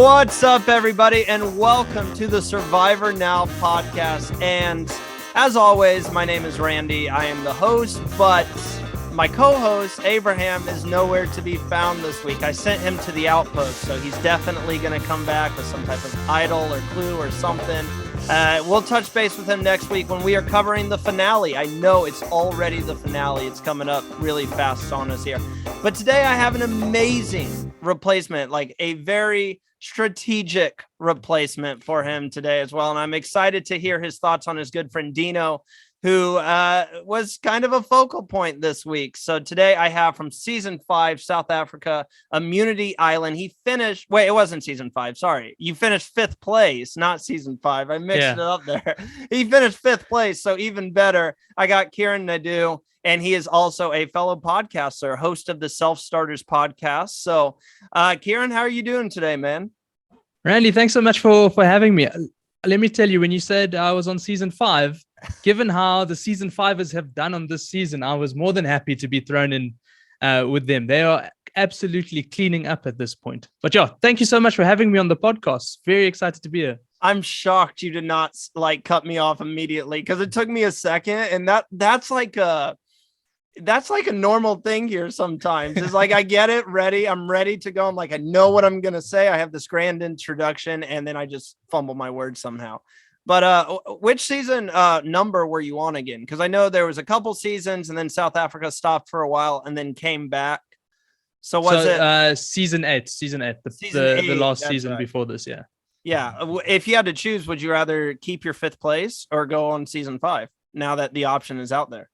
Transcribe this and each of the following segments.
What's up, everybody, and welcome to the Survivor Now podcast. And as always, my name is Randy. I am the host, but my co-host, Abraham, is nowhere to be found this week. I sent him to the outpost, so he's definitely going to come back with some type of idol or clue or something. We'll touch base with him next week when we are covering the finale. I know it's already the finale. It's coming up really fast on us here. But today I have an amazing replacement, like a very strategic replacement for him today as well. And I'm excited to hear his thoughts on his good friend Dino, who was kind of a focal point this week. So today I have from season 5, South Africa, Immunity Island. He finished, wait, it wasn't season 5. Sorry. You finished 5th place, not season 5. I mixed it up there. He finished 5th place. So even better, I got Kiran Naidoo, and he is also a fellow podcaster, host of the Self Starters podcast. So Kiran, how are you doing today, man? Randy, thanks so much for having me. Let me tell you, when you said I was on season 5, given how the season 5ers have done on this season, I was more than happy to be thrown in with them. They are absolutely cleaning up at this point. But yeah, thank you so much for having me on the podcast. Very excited to be here. I'm shocked you did not cut me off immediately, because it took me a second, and that's like a normal thing here sometimes. It's like, I get it, I'm ready to go. I'm like, I know what I'm going to say. I have this grand introduction, and then I just fumble my words somehow. But which season number were you on again? Because I know there was a couple seasons, and then South Africa stopped for a while and then came back. So was it season 8, the last season before this? Yeah. Yeah. If you had to choose, would you rather keep your 5th place or go on season 5 now that the option is out there?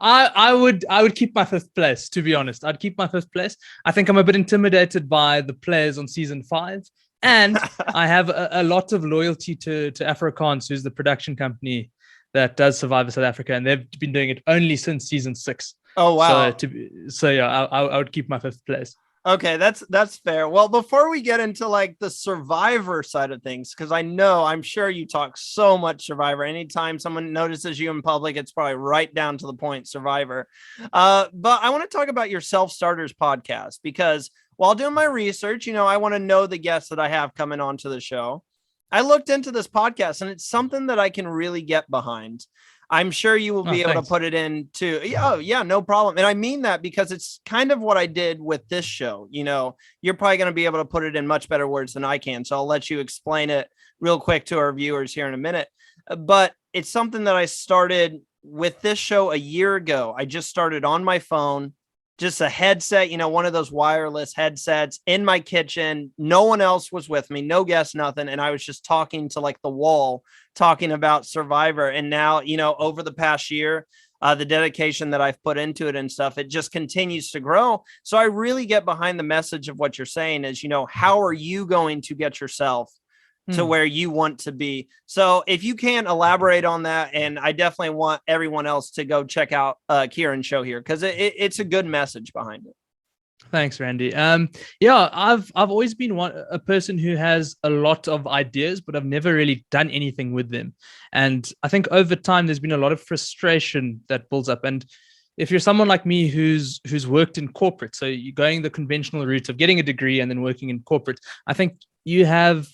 I would keep my 5th place, to be honest. I'd keep my 5th place. I think I'm a bit intimidated by the players on season 5. And I have a lot of loyalty to Afrikaans, who's the production company that does Survivor South Africa. And they've been doing it only since season 6. Oh, wow. So yeah, I would keep my 5th place. Okay, that's fair. Well, before we get into like the Survivor side of things, because I'm sure you talk so much Survivor. Anytime someone notices you in public, it's probably right down to the point Survivor. But I want to talk about your Self Starters podcast, because while doing my research, I want to know the guests that I have coming onto the show. I looked into this podcast, and it's something that I can really get behind. I'm sure you will be able to put it in too. Oh, yeah, no problem. And I mean that because it's kind of what I did with this show. You're probably going to be able to put it in much better words than I can. So I'll let you explain it real quick to our viewers here in a minute. But it's something that I started with this show a year ago. I just started on my phone, just a headset, one of those wireless headsets in my kitchen. No one else was with me, no guests, nothing. And I was just talking to like the wall, talking about Survivor. And now, over the past year, the dedication that I've put into it and stuff, it just continues to grow. So I really get behind the message of what you're saying is, how are you going to get yourself to where you want to be? So if you can elaborate on that, and I definitely want everyone else to go check out Kiran's show here, because it's a good message behind it. Thanks, Randy. Yeah, I've always been a person who has a lot of ideas, but I've never really done anything with them. And I think over time, there's been a lot of frustration that builds up. And if you're someone like me who's worked in corporate, so you're going the conventional route of getting a degree and then working in corporate, I think you have,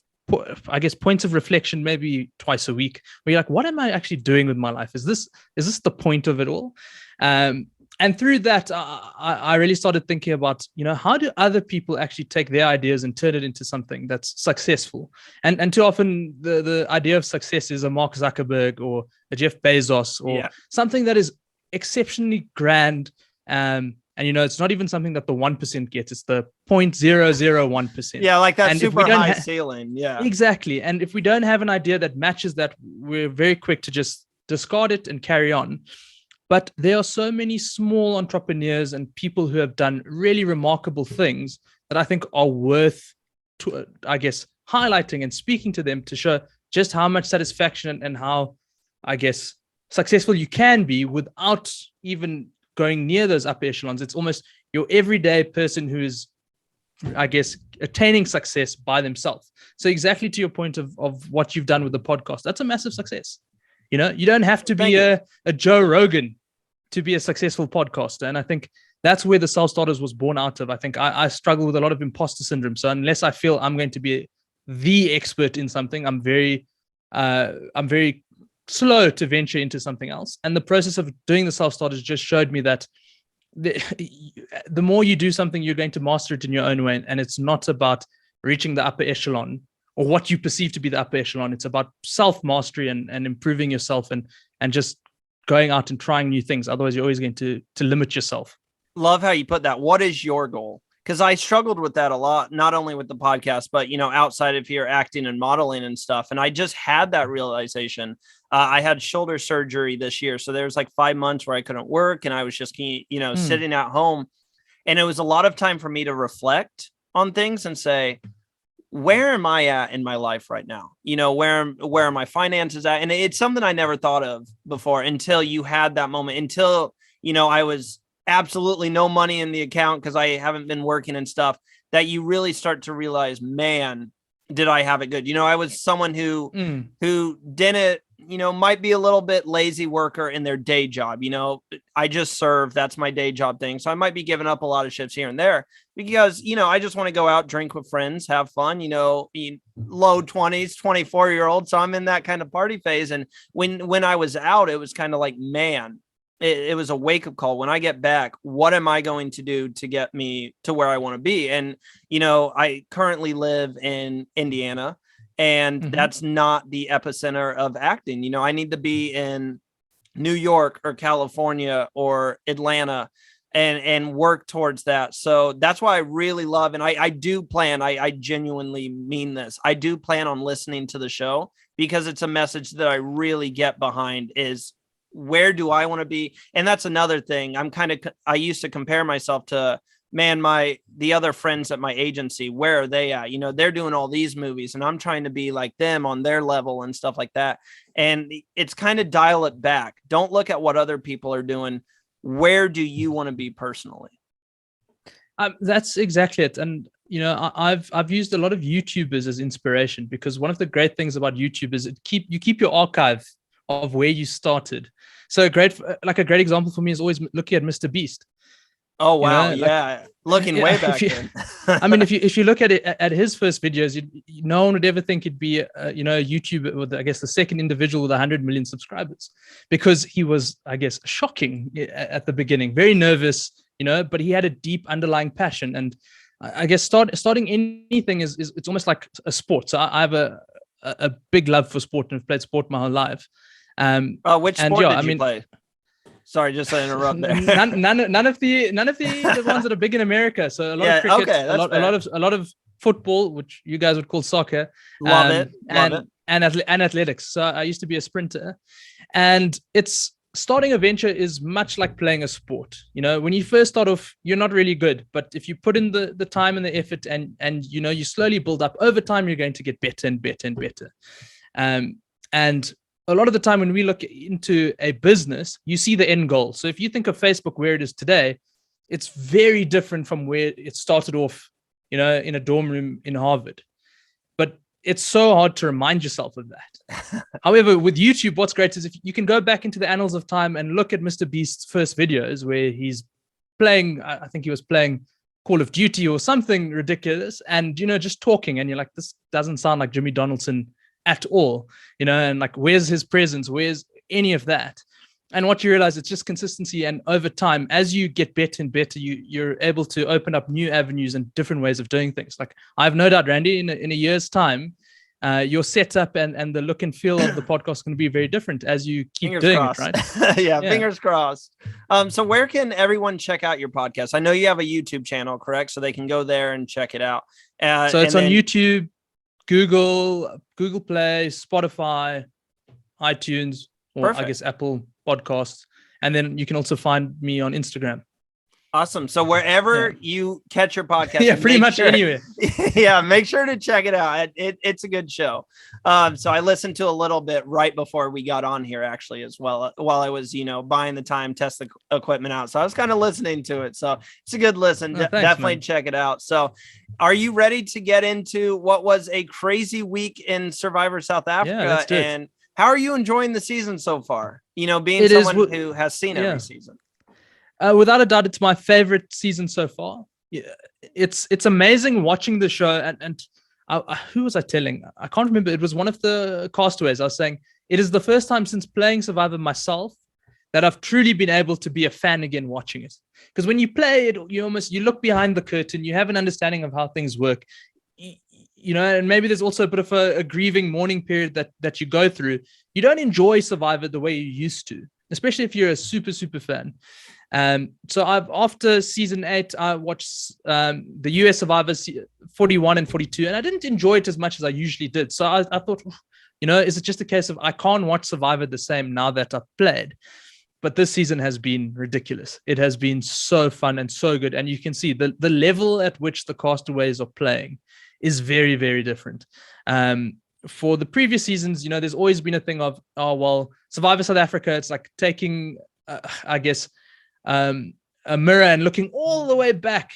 I guess, points of reflection maybe twice a week where you're like, what am I actually doing with my life? Is this the point of it all? And through that, I really started thinking about, how do other people actually take their ideas and turn it into something that's successful? And too often the idea of success is a Mark Zuckerberg or a Jeff Bezos or something that is exceptionally grand. And, it's not even something that the 1% gets. It's the 0.001%. Yeah, like that super high ceiling. Yeah, exactly. And if we don't have an idea that matches that, we're very quick to just discard it and carry on. But there are so many small entrepreneurs and people who have done really remarkable things that I think are worth, highlighting and speaking to them to show just how much satisfaction and how, successful you can be without even going near those upper echelons. It's almost your everyday person who is, attaining success by themselves. So exactly to your point of what you've done with the podcast, that's a massive success. You don't have to be a Joe Rogan to be a successful podcaster. And I think that's where the self-starters was born out of. I think I struggle with a lot of imposter syndrome. So unless I feel I'm going to be the expert in something, I'm very slow to venture into something else. And the process of doing the self-starters just showed me that the more you do something, you're going to master it in your own way. And it's not about reaching the upper echelon or what you perceive to be the upper echelon. It's about self-mastery and improving yourself and just going out and trying new things. Otherwise, you're always going to limit yourself. Love how you put that. What is your goal? Because I struggled with that a lot, not only with the podcast, but, outside of here, acting and modeling and stuff. And I just had that realization. I had shoulder surgery this year. So there was like 5 months where I couldn't work and I was just, sitting at home. And it was a lot of time for me to reflect on things and say, where am I at in my life right now? Where are my finances at? And it's something I never thought of before until you had that moment, until, I was absolutely no money in the account because I haven't been working and stuff, that you really start to realize, man, did I have it good? I was someone who didn't, might be a little bit lazy worker in their day job. I just serve, that's my day job thing. So I might be giving up a lot of shifts here and there because, I just want to go out, drink with friends, have fun, low 20s, 24-year-old. So I'm in that kind of party phase. And when I was out, it was kind of like, man, it was a wake-up call. When I get back, what am I going to do to get me to where I want to be? And, I currently live in Indiana, and that's not the epicenter of acting. I need to be in New York or California or Atlanta and work towards that. So that's why I really love, and I do plan, I genuinely mean this. I do plan on listening to the show because it's a message that I really get behind is, where do I want to be? And that's another thing. I used to compare myself to, man, the other friends at my agency, where are they at? They're doing all these movies and I'm trying to be like them on their level and stuff like that. And it's kind of dial it back. Don't look at what other people are doing. Where do you want to be personally? That's exactly it. And, I've used a lot of YouTubers as inspiration because one of the great things about YouTube is you keep your archive of where you started. So a great example for me is always looking at Mr. Beast. Oh wow, yeah, looking way back then. I mean, if you look at it at his first videos, no one would ever think it'd be a YouTuber with, I guess, the second individual with 100 million subscribers, because he was, I guess, shocking at the beginning, very nervous, but he had a deep underlying passion. And I guess starting anything is it's almost like a sport. So I have a big love for sport and have played sport my whole life. Which sport did you play? Sorry, just to interrupt there. none of the ones that are big in America. So a lot of cricket, okay, a lot of football, which you guys would call soccer. Love it. And athletics. So I used to be a sprinter, and starting a venture is much like playing a sport. When you first start off, you're not really good, but if you put in the time and the effort and you slowly build up over time, you're going to get better and better and better. And a lot of the time when we look into a business, you see the end goal. So if you think of Facebook where it is today, it's very different from where it started off, in a dorm room in Harvard. But it's so hard to remind yourself of that. However, with YouTube, what's great is if you can go back into the annals of time and look at Mr. Beast's first videos where he's playing, I think he was playing Call of Duty or something ridiculous, and, just talking, and you're like, this doesn't sound like Jimmy Donaldson at all, and like, where's his presence? Where's any of that? And what you realize, it's just consistency. And over time, as you get better and better, you're able to open up new avenues and different ways of doing things. Like, I have no doubt, Randy, in a year's time, your setup and the look and feel of the podcast is going to be very different as you keep fingers doing crossed. it, right? Yeah, fingers crossed. So where can everyone check out your podcast? I know you have a YouTube channel, correct? So they can go there and check it out. So it's on YouTube, Google Play, Spotify, iTunes, or Perfect. I guess Apple Podcasts. And then you can also find me on Instagram. Awesome. So wherever you catch your podcast, pretty much anywhere. Yeah, make sure to check it out. It's a good show. So I listened to a little bit right before we got on here, actually, as well, while I was, buying the time, test the equipment out. So I was kind of listening to it. So it's a good listen. Thanks, definitely man. Check it out. So are you ready to get into what was a crazy week in Survivor South Africa? Yeah, let's do it. And how are you enjoying the season so far? Being someone who has seen every season. Without a doubt, it's my favorite season so far. Yeah, it's amazing watching the show. And who was I telling? I can't remember. It was one of the castaways. I was saying it is the first time since playing Survivor myself that I've truly been able to be a fan again watching it. Because when you play it, you look behind the curtain, you have an understanding of how things work. And maybe there's also a bit of a grieving mourning period that you go through. You don't enjoy Survivor the way you used to, especially if you're a super, super fan. So after season 8, I watched the US Survivor 41 and 42, and I didn't enjoy it as much as I usually did. So I thought, is it just a case of I can't watch Survivor the same now that I've played? But this season has been ridiculous. It has been so fun and so good. And you can see the level at which the castaways are playing is very, very different. For the previous seasons, there's always been a thing of, Survivor South Africa, it's like taking, a mirror and looking all the way back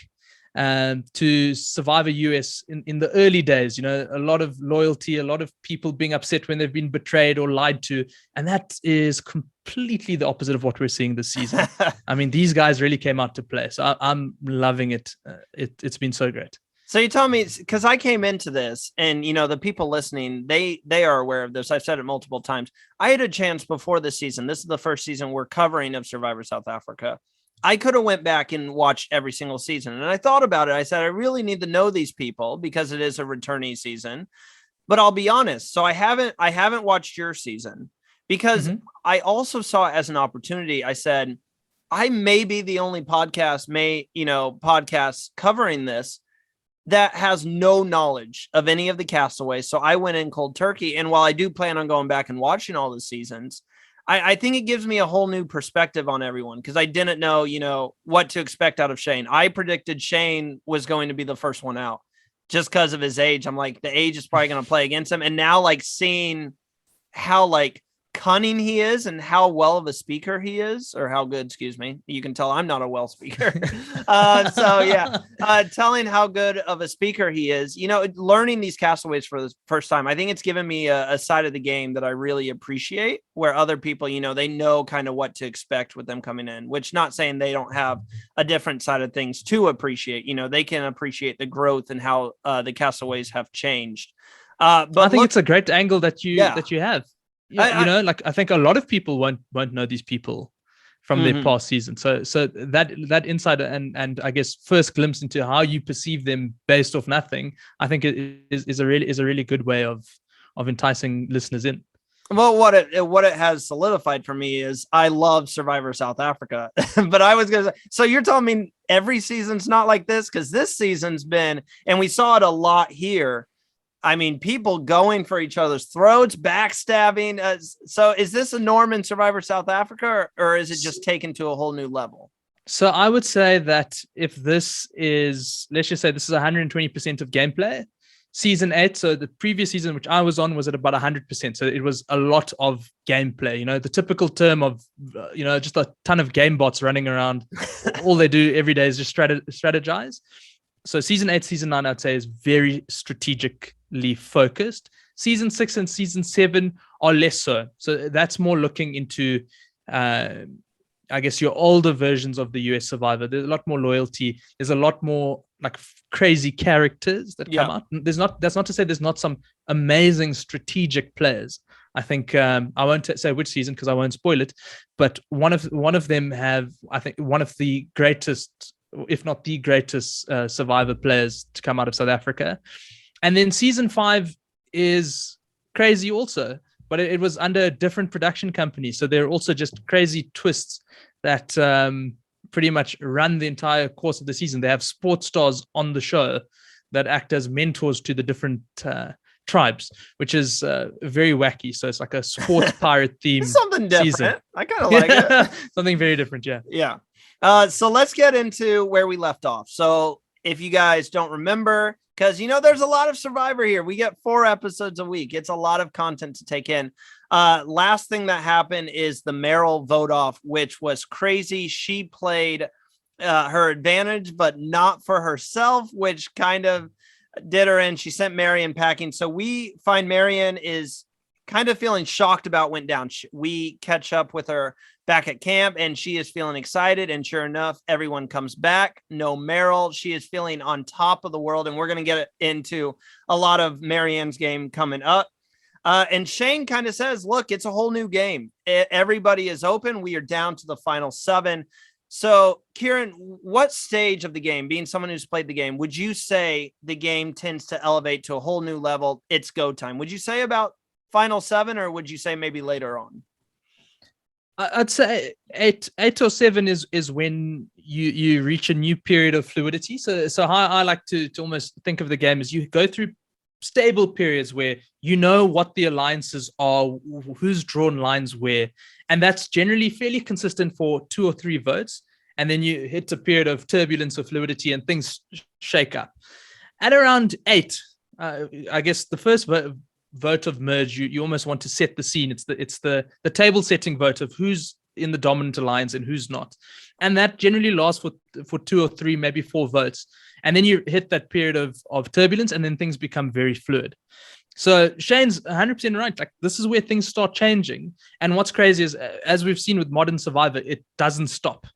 to Survivor US in the early days. A lot of loyalty, a lot of people being upset when they've been betrayed or lied to. And that is completely the opposite of what we're seeing this season. I mean, these guys really came out to play. So I'm loving it. It's been so great. So you tell me, because I came into this and, the people listening, they are aware of this. I've said it multiple times. I had a chance before this season. This is the first season we're covering of Survivor South Africa. I could have went back and watched every single season. And I thought about it. I said, I really need to know these people because it is a returnee season. But I'll be honest. So I haven't watched your season because I also saw it as an opportunity. I said, I may be the only podcasts covering this that has no knowledge of any of the castaways. So I went in cold turkey. And while I do plan on going back and watching all the seasons, I think it gives me a whole new perspective on everyone because I didn't know, what to expect out of Shane. I predicted Shane was going to be the first one out just because of his age. I'm like, the age is probably going to play against him. And now seeing how cunning he is and how well of a speaker he is, or how good, excuse me. You can tell I'm not a well speaker. Telling how good of a speaker he is, learning these castaways for the first time. I think it's given me a side of the game that I really appreciate where other people, they know kind of what to expect with them coming in, which not saying they don't have a different side of things to appreciate. They can appreciate the growth and how the castaways have changed. But I think it's a great angle that you have. I think a lot of people won't know these people from their past season. So that insight and I guess first glimpse into how you perceive them based off nothing, I think it is a really good way of enticing listeners in. Well, what it has solidified for me is I love Survivor South Africa, but I was going to say, so you're telling me every season's not like this? Because this season's been, and we saw it a lot here. I mean, people going for each other's throats, backstabbing. So is this a norm in Survivor South Africa or is it just taken to a whole new level? So I would say that if this is, let's just say this is 120% of gameplay, season 8, so the previous season, which I was on, was at about 100%. So it was a lot of gameplay, the typical term of, just a ton of game bots running around. All they do every day is just strategize. So season 8, season 9, I'd say is very strategically focused. Season 6 and season 7 are less so. So that's more looking into, I guess, your older versions of the US Survivor. There's a lot more loyalty. There's a lot more crazy characters that come out. That's not to say there's not some amazing strategic players. I think I won't say which season because I won't spoil it, but one of them have, I think, one of the greatest, if not the greatest, Survivor players to come out of South Africa. And then season 5 is crazy also, but it was under a different production company. So there are also just crazy twists that pretty much run the entire course of the season. They have sports stars on the show that act as mentors to the different tribes, which is very wacky. So it's like a sports pirate theme. Something different. Season. I kind of like it. Something very different. Yeah. Yeah. So let's get into where we left off. So if you guys don't remember, because there's a lot of Survivor here. We get 4 episodes a week. It's a lot of content to take in. Last thing that happened is the Meryl vote off, which was crazy. She played her advantage, but not for herself, which kind of did her in. She sent Marion packing. So we find Marion is kind of feeling shocked about went down. We catch up with her back at camp, and she is feeling excited. And sure enough, everyone comes back. No Meryl. She is feeling on top of the world. And we're going to get into a lot of Marion's game coming up. And Shane kind of says, look, it's a whole new game. Everybody is open. We are down to the final 7. So, Kiran, what stage of the game, being someone who's played the game, would you say the game tends to elevate to a whole new level? It's go time. Would you say about final 7, or would you say maybe later on? I'd say 8 or 7 is when you reach a new period of fluidity. So how I like to almost think of the game is you go through stable periods where you know what the alliances are, who's drawn lines where, and that's generally fairly consistent for 2 or 3 votes. And then you hit a period of turbulence or fluidity and things shake up. At around 8, I guess the first vote of merge, you almost want to set the scene. It's the table setting vote of who's in the dominant alliance and who's not. And that generally lasts for 2 or 3, maybe 4 votes. And then you hit that period of turbulence, and then things become very fluid. So Shane's 100% right. Like, this is where things start changing. And what's crazy is, as we've seen with Modern Survivor, it doesn't stop.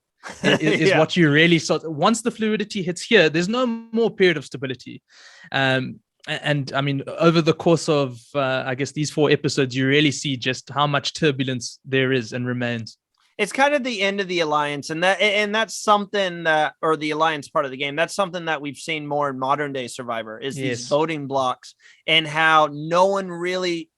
Is what you really saw. Once the fluidity hits here, there's no more period of stability. And I mean, over the course of, I guess, these 4 episodes, you really see just how much turbulence there is and remains. It's kind of the end of the alliance, and that's something that, or the alliance part of the game, that's something that we've seen more in modern day Survivor, is these voting blocks, and how no one really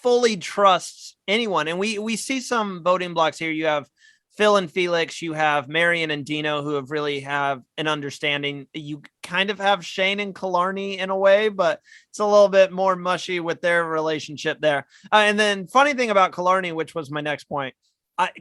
fully trusts anyone. And we see some voting blocks here. You have Phil and Felix, you have Marion and Dino, who really have an understanding. You kind of have Shane and Killarney in a way, but it's a little bit more mushy with their relationship there. And then funny thing about Killarney, which was my next point,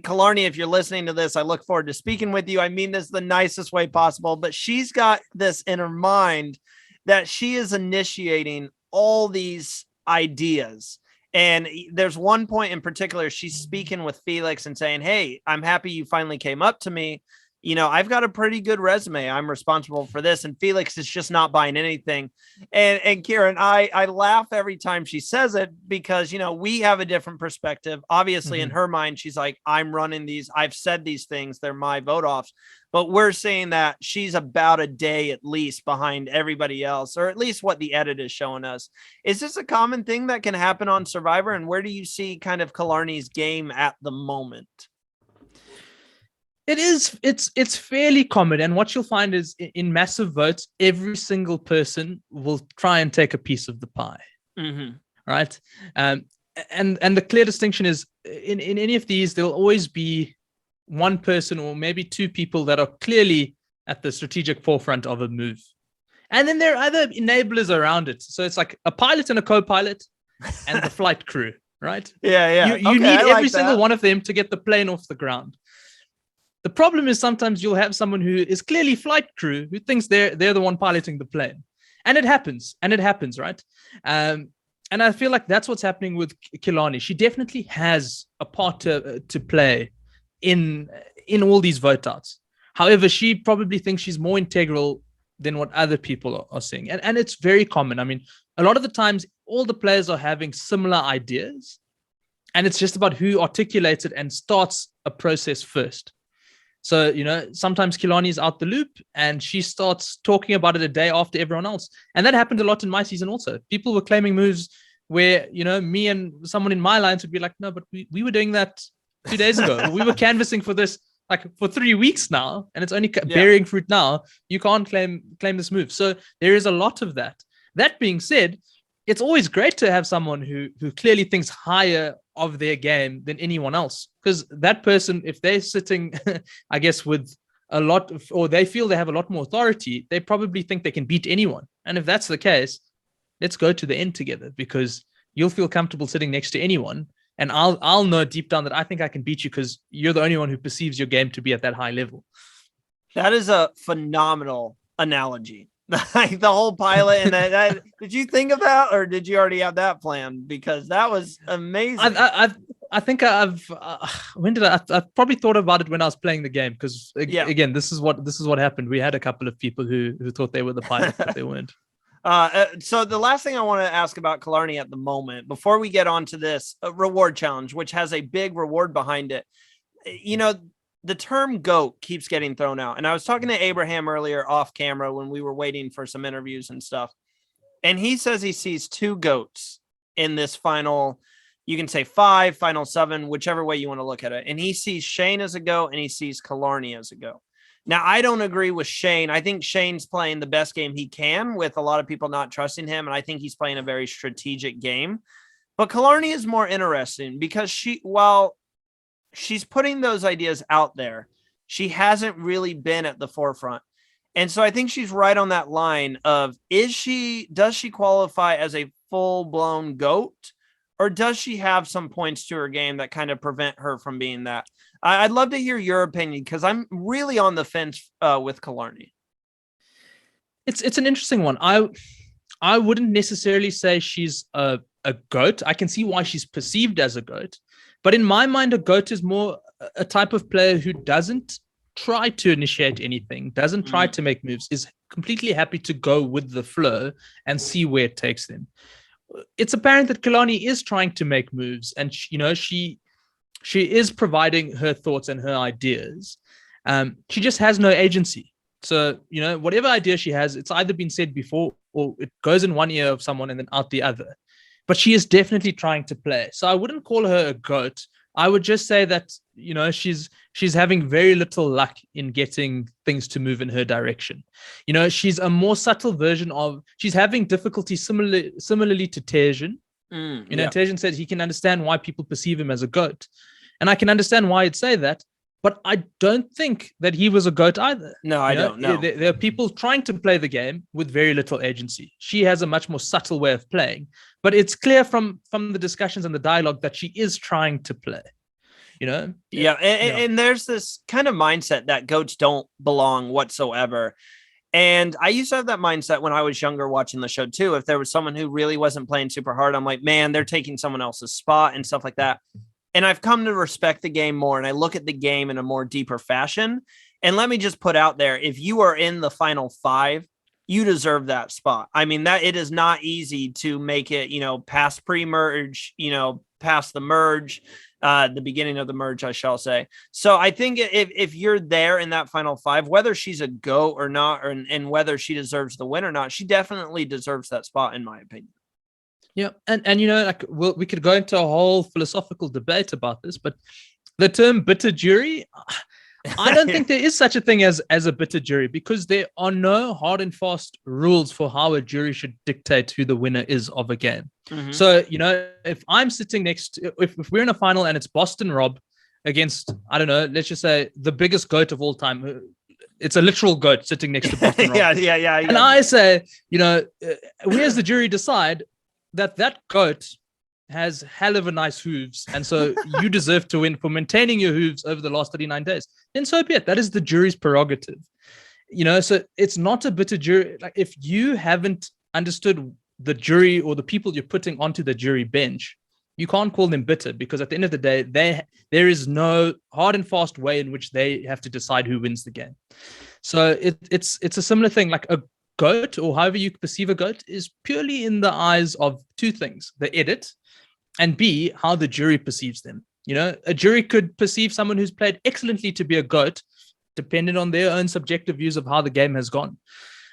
Killarney, if you're listening to this, I look forward to speaking with you. I mean this the nicest way possible, but she's got this in her mind that she is initiating all these ideas. And there's one point in particular, she's speaking with Felix and saying, hey, I'm happy you finally came up to me. You know, I've got a pretty good resume. I'm responsible for this. And Felix is just not buying anything. And Kiran, I laugh every time she says it, because, you know, we have a different perspective. Obviously, in her mind, she's like, I'm running these. I've said these things. They're my vote offs. But we're saying that she's about a day at least behind everybody else, or at least what the edit is showing us. Is this a common thing that can happen on Survivor? And where do you see kind of Killarney's game at the moment? It is. It's fairly common, and what you'll find is in massive votes, every single person will try and take a piece of the pie, right? And the clear distinction is in any of these, there'll always be one person or maybe 2 people that are clearly at the strategic forefront of a move, and then there are other enablers around it. So it's like a pilot and a co-pilot, and the flight crew, right? Yeah. You need every single one of them to get the plane off the ground. The problem is sometimes you'll have someone who is clearly flight crew who thinks they're the one piloting the plane. And it happens, right? And I feel like that's what's happening with Killarney. She definitely has a part to play in all these vote outs. However, she probably thinks she's more integral than what other people are seeing. And it's very common. I mean, a lot of the times, all the players are having similar ideas. And it's just about who articulates it and starts a process first. So, you know, sometimes Killarney's out the loop and she starts talking about it a day after everyone else. And that happened a lot in my season also. People were claiming moves where, you know, me and someone in my alliance would be like, no, but we were doing that 2 days ago. We were canvassing for this like for 3 weeks now, and it's only bearing fruit now. You can't claim this move. So there is a lot of that. That being said, it's always great to have someone who clearly thinks higher of their game than anyone else, because that person, if they're sitting, I guess, with a lot of, or they feel they have a lot more authority, they probably think they can beat anyone. And if that's the case, let's go to the end together, because you'll feel comfortable sitting next to anyone. And I'll know deep down that I think I can beat you because you're the only one who perceives your game to be at that high level. That is a phenomenal analogy. Like the whole pilot and that did you think of that, or did you already have that planned? Because that was amazing. I think I've probably thought about it when I was playing the game, because again, this is what happened. We had a couple of people who thought they were the pilot, but they weren't. So the last thing I want to ask about Killarney at the moment, before we get on to this reward challenge, which has a big reward behind it, the term GOAT keeps getting thrown out. And I was talking to Abraham earlier off camera when we were waiting for some interviews and stuff. And he says he sees 2 GOATs in this final, you can say 5, final 7, whichever way you want to look at it. And he sees Shane as a GOAT and he sees Killarney as a GOAT. Now, I don't agree with Shane. I think Shane's playing the best game he can with a lot of people not trusting him. And I think he's playing a very strategic game. But Killarney is more interesting because while she's putting those ideas out there, she hasn't really been at the forefront. And so I think she's right on that line of, does she qualify as a full-blown GOAT, or does she have some points to her game that kind of prevent her from being that? I'd love to hear your opinion, because I'm really on the fence with Killarney. It's an interesting one. I wouldn't necessarily say she's a GOAT. I can see why she's perceived as a GOAT, but in my mind, a GOAT is more a type of player who doesn't try to initiate anything, doesn't try to make moves, is completely happy to go with the flow and see where it takes them. It's apparent that Killarney is trying to make moves, and she is providing her thoughts and her ideas. She just has no agency. So, whatever idea she has, it's either been said before or it goes in one ear of someone and then out the other. But she is definitely trying to play. So I wouldn't call her a GOAT. I would just say that, she's having very little luck in getting things to move in her direction. She's a more subtle version she's having difficulty similarly to Tejan. Tejan said he can understand why people perceive him as a GOAT. And I can understand why he'd say that, but I don't think that he was a GOAT either. No, I don't know. There are people trying to play the game with very little agency. She has a much more subtle way of playing, but it's clear from the discussions and the dialogue that she is trying to play. And there's this kind of mindset that GOATs don't belong whatsoever. And I used to have that mindset when I was younger watching the show too. If there was someone who really wasn't playing super hard, I'm like, man, they're taking someone else's spot and stuff like that. And I've come to respect the game more, and I look at the game in a more deeper fashion. And let me just put out there, if you are in the final 5, you deserve that spot. I mean, that it is not easy to make it, past pre-merge, past the merge, the beginning of the merge, I shall say. So I think if you're there in that final 5, whether she's a GOAT or not, and whether she deserves the win or not, she definitely deserves that spot, in my opinion. Yeah, and we could go into a whole philosophical debate about this, but the term bitter jury, I don't think there is such a thing as a bitter jury, because there are no hard and fast rules for how a jury should dictate who the winner is of a game. Mm-hmm. So, if I'm sitting if we're in a final and it's Boston Rob against, I don't know, let's just say the biggest GOAT of all time, it's a literal GOAT sitting next to Boston Rob. Yeah. And I say, we as the jury decide that GOAT has hell of a nice hooves, and so you deserve to win for maintaining your hooves over the last 39 days. Then so be it. That is the jury's prerogative. So it's not a bitter jury. Like, if you haven't understood the jury or the people you're putting onto the jury bench, you can't call them bitter, because at the end of the day, there is no hard and fast way in which they have to decide who wins the game. So it's a similar thing. Like, a GOAT, or however you perceive a GOAT, is purely in the eyes of 2 things: the edit, and B, how the jury perceives them. A jury could perceive someone who's played excellently to be a GOAT, depending on their own subjective views of how the game has gone.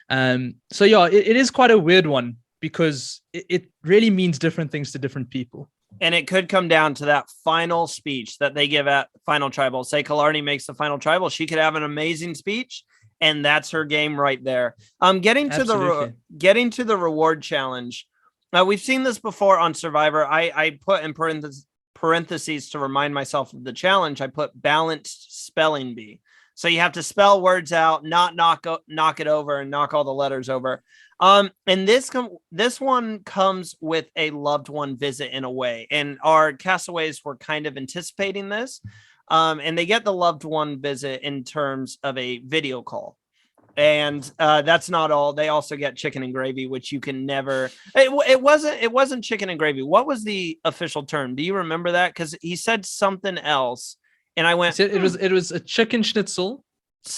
So yeah, it is quite a weird one, because it really means different things to different people. And it could come down to that final speech that they give at Final Tribal. Say Killarney makes the Final Tribal, she could have an amazing speech, and that's her game right there. Getting to the reward challenge. We've seen this before on Survivor. I put in parentheses to remind myself of the challenge. I put balanced spelling bee. So you have to spell words out, not knock it over and knock all the letters over. And this one comes with a loved one visit in a way. And our castaways were kind of anticipating this. And they get the loved one visit in terms of a video call. And that's not all. They also get chicken and gravy, which you can never. It wasn't chicken and gravy. What was the official term? Do you remember that? Because he said something else, and I went. It was a chicken schnitzel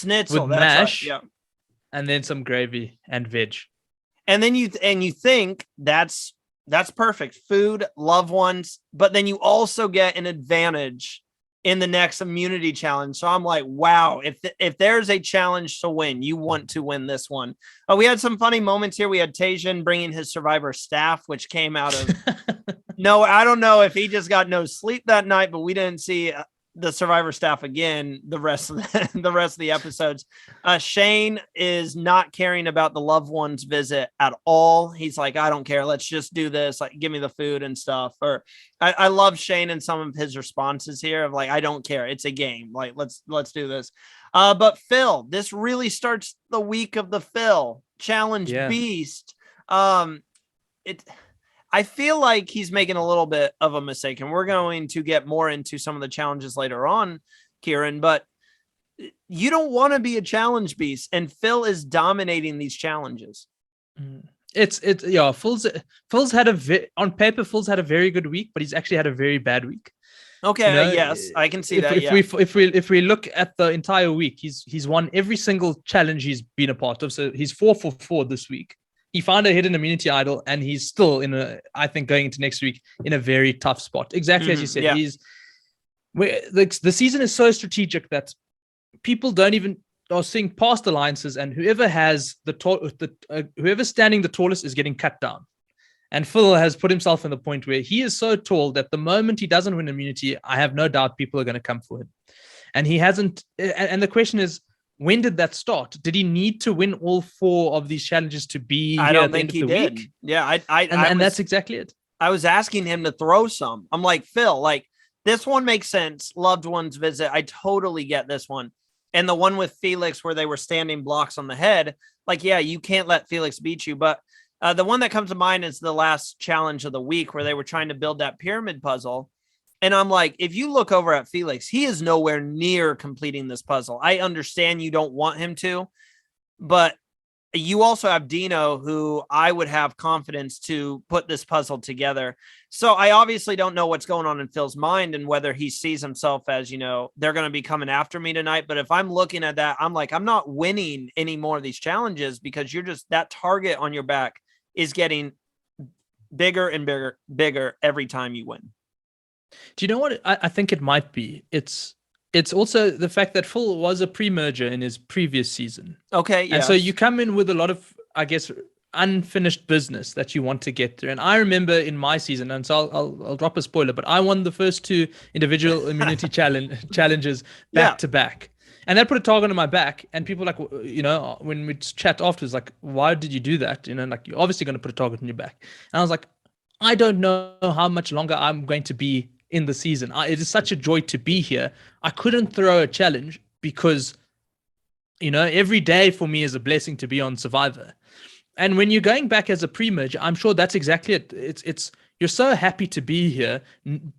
with mash, right, yeah, and then some gravy and veg. And then you think that's perfect. Food, loved ones, but then you also get an advantage in the next immunity challenge. So I'm like, wow, if there's a challenge to win, you want to win this one. We had some funny moments here. We had Tajan bringing his survivor staff, which came out of no, I don't know if he just got no sleep that night, but we didn't see the survivor staff again the rest of the episodes. Shane is not caring about the loved one's visit at all. He's like, I don't care, let's just do this, like give me the food and stuff. Or I love Shane and some of his responses here of like, I don't care, it's a game, like let's do this. But Phil, this really starts the week of the Phil challenge. Beast. I feel like he's making a little bit of a mistake, and we're going to get more into some of the challenges later on, Kiran, but you don't want to be a challenge beast, and Phil is dominating these challenges. Phil's had on paper, Phil's had a very good week, but he's actually had a very bad week. Okay, yes, I can see that. If we look at the entire week, he's won every single challenge he's been a part of. So he's 4 for 4 this week. He found a hidden immunity idol, and he's still I think going into next week in a very tough spot. Exactly as you said, the season is so strategic that people are seeing past alliances, and whoever has whoever's standing the tallest is getting cut down. And Phil has put himself in the point where he is so tall that the moment he doesn't win immunity, I have no doubt people are going to come for him. And he hasn't. And the question is, when did that start? Did he need to win all 4 of these challenges to be I here don't at the think end of the he did. week? Yeah, that's exactly it. I was asking him to throw some. I'm like, Phil, like this one makes sense. Loved ones visit. I totally get this one. And the one with Felix where they were standing blocks on the head, like, yeah, you can't let Felix beat you. But the one that comes to mind is the last challenge of the week where they were trying to build that pyramid puzzle. And I'm like, if you look over at Felix, he is nowhere near completing this puzzle. I understand you don't want him to, but you also have Dino, who I would have confidence to put this puzzle together. So I obviously don't know what's going on in Phil's mind and whether he sees himself as, they're going to be coming after me tonight. But if I'm looking at that, I'm like, I'm not winning any more of these challenges because that target on your back is getting bigger and bigger every time you win. Do you know what I think it might be? It's also the fact that Phil was a pre-merger in his previous season. Okay, yeah. And so you come in with a lot of, I guess, unfinished business that you want to get through. And I remember in my season, and so I'll drop a spoiler, but I won the first 2 individual immunity challenges back to back. And that put a target on my back. And people like, when we chat afterwards, like, why did you do that? Like, you're obviously going to put a target on your back. And I was like, I don't know how much longer I'm going to be in the season. It is such a joy to be here. I couldn't throw a challenge because, every day for me is a blessing to be on Survivor. And when you're going back as a pre-merger, I'm sure that's exactly it. It's you're so happy to be here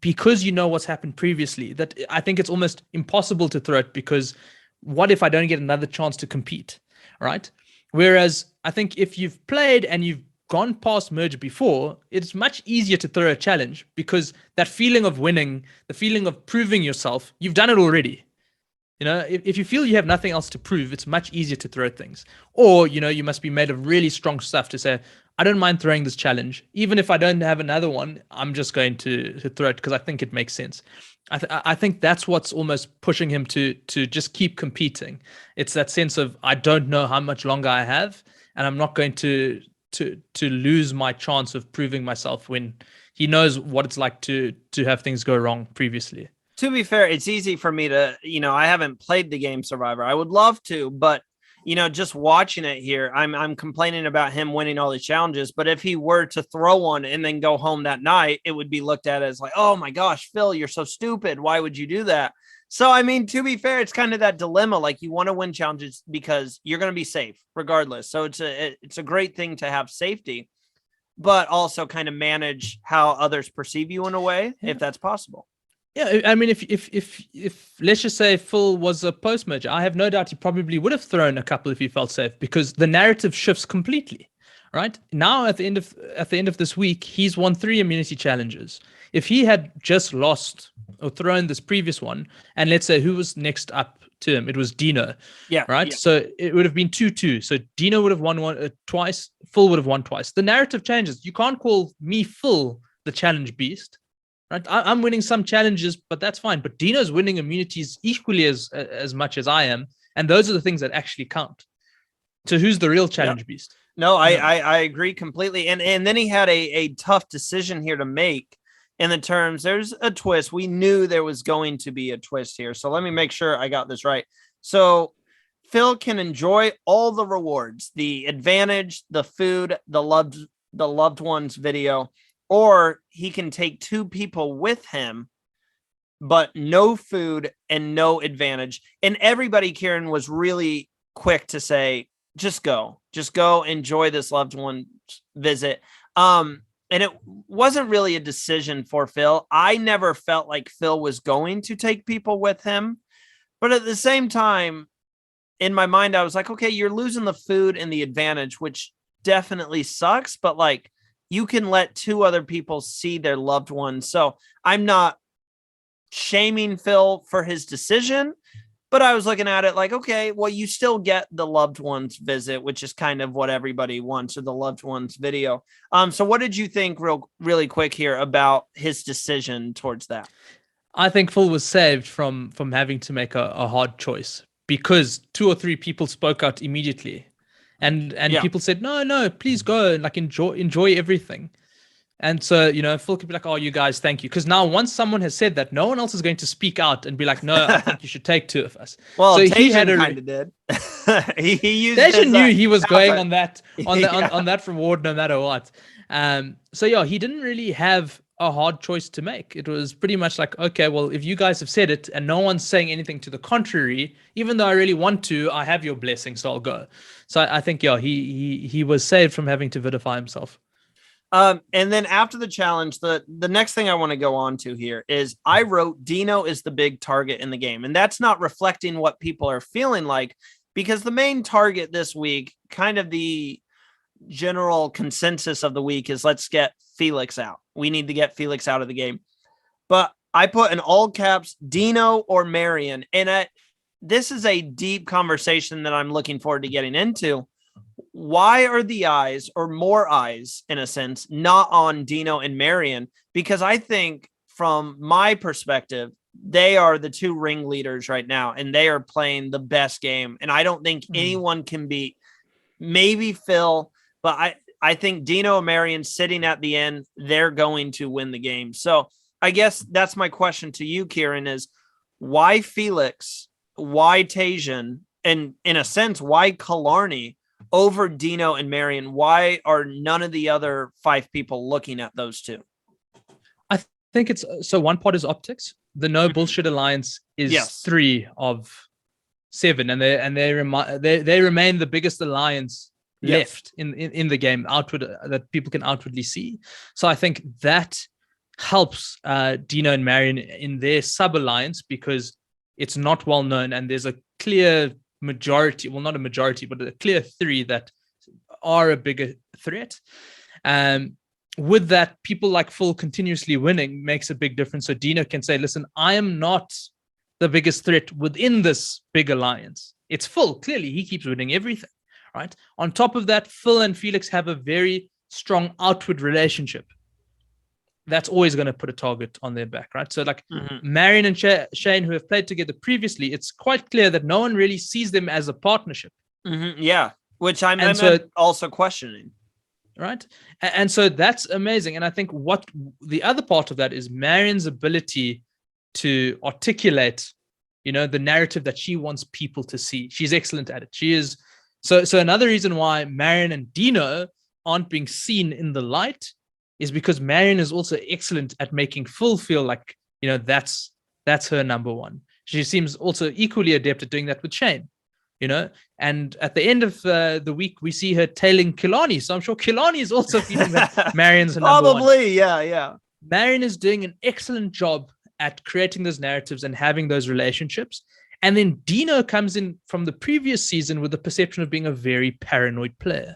because you know what's happened previously that I think it's almost impossible to throw it because what if I don't get another chance to compete, right? Whereas I think if you've played and you've gone past merge before, it's much easier to throw a challenge because that feeling of winning, the feeling of proving yourself, you've done it already. If you feel you have nothing else to prove, it's much easier to throw things. Or, you must be made of really strong stuff to say, I don't mind throwing this challenge. Even if I don't have another one, I'm just going to throw it because I think it makes sense. I think that's what's almost pushing him to just keep competing. It's that sense of, I don't know how much longer I have, and I'm not going to lose my chance of proving myself when he knows what it's like to have things go wrong previously. To be fair, it's easy for me to, I haven't played the game Survivor. I would love to, but just watching it here, I'm complaining about him winning all these challenges. But if he were to throw one and then go home that night, it would be looked at as like, oh my gosh, Phil, you're so stupid. Why would you do that? So, to be fair, it's kind of that dilemma. Like you want to win challenges because you're going to be safe regardless. So it's a great thing to have safety, but also kind of manage how others perceive you in a way, if that's possible. Yeah, if let's just say Phil was a post-merger, I have no doubt he probably would have thrown a couple if he felt safe because the narrative shifts completely, right? Now at the end of this week, he's won 3 immunity challenges. If he had just lost or thrown this previous one, and let's say who was next up to him, it was Dino, Yeah. right? Yeah. So it would have been 2-2. So Dino would have won twice. Phil would have won twice. The narrative changes. You can't call me Phil the challenge beast, right? I'm winning some challenges, but that's fine. But Dino's winning immunities equally as much as I am, and those are the things that actually count. So who's the real challenge beast? No, I agree completely. And then he had a tough decision here to make in the terms. There's a twist. We knew there was going to be a twist here. So let me make sure I got this right. So Phil can enjoy all the rewards, the advantage, the food, the loved ones video, or he can take 2 people with him, but no food and no advantage. And everybody, Kiran, was really quick to say, just go, enjoy this loved one visit. And it wasn't really a decision for Phil. I never felt like Phil was going to take people with him, but at the same time, in my mind, I was like, okay, you're losing the food and the advantage, which definitely sucks, but like you can let 2 other people see their loved ones. So I'm not shaming Phil for his decision, but I was looking at it like, okay, well, you still get the loved ones visit, which is kind of what everybody wants, or the loved ones video. So what did you think really quick here about his decision towards that? I think Phil was saved from having to make a hard choice because 2 or 3 people spoke out immediately, and people said, no, please go and like enjoy everything. And so, you know, Phil could be like, oh, you guys, thank you. Because now once someone has said that, no one else is going to speak out and be like, no, I think you should take 2 of us. Well, so he kind of did. he used Tajan knew he was going on that Yeah. on that reward no matter what. So yeah, he didn't really have a hard choice to make. It was pretty much like, okay, well, if you guys have said it and no one's saying anything to the contrary, even though I really want to, I have your blessing, so I'll go. So I think, yeah, he was saved from having to vilify himself. And then after the challenge, the next thing I want to go on to here is I wrote Dino is the big target in the game. And that's not reflecting what people are feeling like, because the main target this week, kind of the general consensus of the week, is let's get Felix out. We need to get Felix out of the game. But I put in all caps Dino or Marion. And this is a deep conversation that I'm looking forward to getting into. Why are the eyes, or more eyes in a sense, not on Dino and Marion? Because I think from my perspective, they are the 2 ringleaders right now, and they are playing the best game. And I don't think anyone can beat, maybe Phil, but I think Dino and Marion sitting at the end, they're going to win the game. So I guess that's my question to you, Kiran, is why Felix, why Tajan, and in a sense, why Killarney over Dino and Marion? Why are none of the other 5 people looking at those 2? I think it's so one part is optics. The no bullshit alliance is 3 of 7, and they remain the biggest alliance left in the game outward that people can outwardly see. So I think that helps Dino and Marion in their sub alliance because it's not well known and there's a clear majority, well, not a majority, but a clear 3 that are a bigger threat. With that, people like Phil continuously winning makes a big difference. So Dino can say, listen, I am not the biggest threat within this big alliance. It's Phil. Clearly, he keeps winning everything, right? On top of that, Phil and Felix have a very strong outward relationship. That's always going to put a target on their back, right? So like Marion and Shane, who have played together previously, it's quite clear that no one really sees them as a partnership. Yeah, which I'm also questioning. Right. And so that's amazing. And I think what the other part of that is Marion's ability to articulate, you know, the narrative that she wants people to see. She's excellent at it. She is. So another reason why Marion and Dino aren't being seen in the light is because Marion is also excellent at making Phil feel like, you know, that's her number one. She seems also equally adept at doing that with Shane, you know, and at the end of the week, we see her tailing Killarney. So I'm sure Killarney is also feeling that Marion's her number one. Probably, yeah. Marion is doing an excellent job at creating those narratives and having those relationships. And then Dino comes in from the previous season with the perception of being a very paranoid player.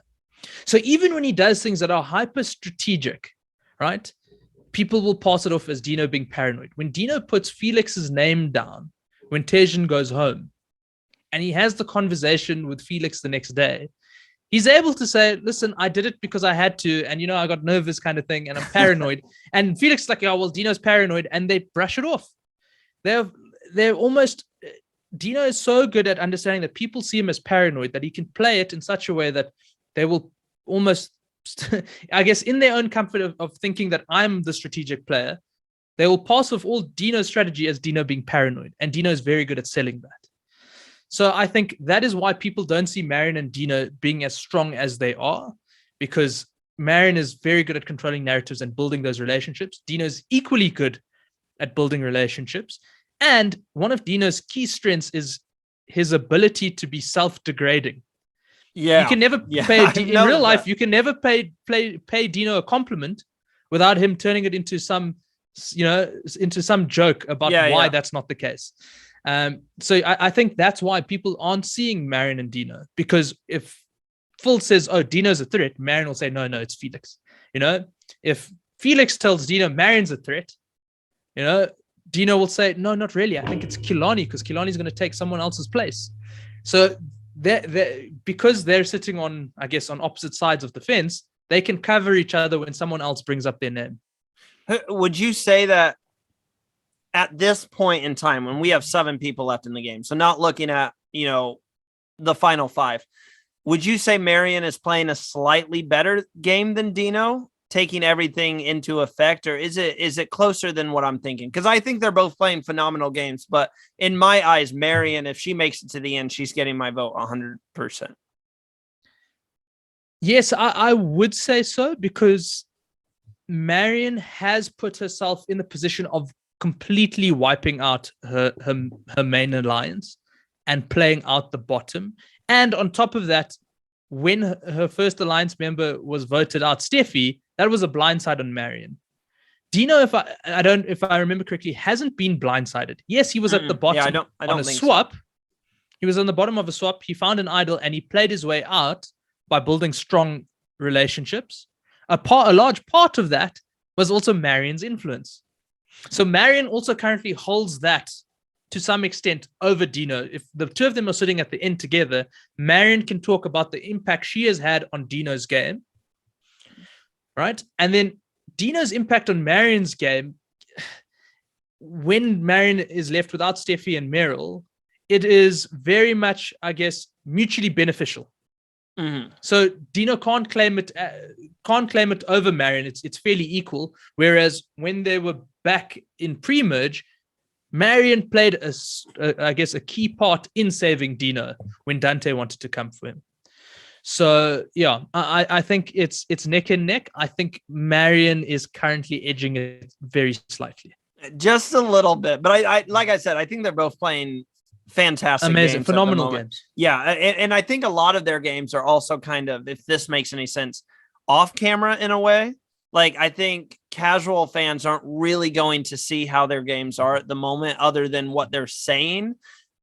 So even when he does things that are hyper strategic, right? People will pass it off as Dino being paranoid. When Dino puts Felix's name down, when Tejan goes home, and he has the conversation with Felix the next day, he's able to say, listen, I did it because I had to. And, I got nervous kind of thing. And I'm paranoid. And Felix is like, oh, well, Dino's paranoid. And they brush it off. They're almost, Dino is so good at understanding that people see him as paranoid that he can play it in such a way that they will almost, I guess, in their own comfort of thinking that I'm the strategic player, they will pass off all Dino's strategy as Dino being paranoid. And Dino is very good at selling that. So I think that is why people don't see Marion and Dino being as strong as they are, because Marion is very good at controlling narratives and building those relationships. Dino's equally good at building relationships. And one of Dino's key strengths is his ability to be self-degrading. Yeah. You can never pay in real life, you can never pay Dino a compliment without him turning it into some joke about why that's not the case. So I think that's why people aren't seeing Marion and Dino, because if Phil says, oh, Dino's a threat, Marion will say, no, it's Felix. If Felix tells Dino Marion's a threat, Dino will say, no, not really. I think it's Kilani, because Kilani's going to take someone else's place. So because they're sitting on, I guess, on opposite sides of the fence, they can cover each other when someone else brings up their name. Would you say that at this point in time, when we have 7 people left in the game, so not looking at, the final 5, would you say Marion is playing a slightly better game than Dino, taking everything into effect, or is it closer than what I'm thinking? Because I think they're both playing phenomenal games, but in my eyes, Marion, if she makes it to the end, she's getting my vote 100%. Yes, I would say so, because Marion has put herself in the position of completely wiping out her main alliance and playing out the bottom. And on top of that, when her first alliance member was voted out, Steffi, that was a blindside on Marion. Dino, if I remember correctly, hasn't been blindsided. Yes, he was at the bottom I don't think swap. So. He was on the bottom of a swap. He found an idol and he played his way out by building strong relationships. A large part of that was also Marion's influence. So Marion also currently holds that to some extent over Dino. If the two of them are sitting at the end together, Marion can talk about the impact she has had on Dino's game, right? And then Dino's impact on Marion's game, when Marion is left without Steffi and Meryl, it is very much, I guess, mutually beneficial. Mm-hmm. So Dino can't claim it over Marion. It's fairly equal. Whereas when they were back in pre-merge, Marion played a key part in saving Dino when Dante wanted to come for him. So yeah, I think it's neck and neck. I think Marion is currently edging it very slightly, just a little bit. But I like I said, I think they're both playing fantastic, amazing, phenomenal games. Yeah, and I think a lot of their games are also kind of, if this makes any sense, off camera in a way. Like, I think casual fans aren't really going to see how their games are at the moment, other than what they're saying.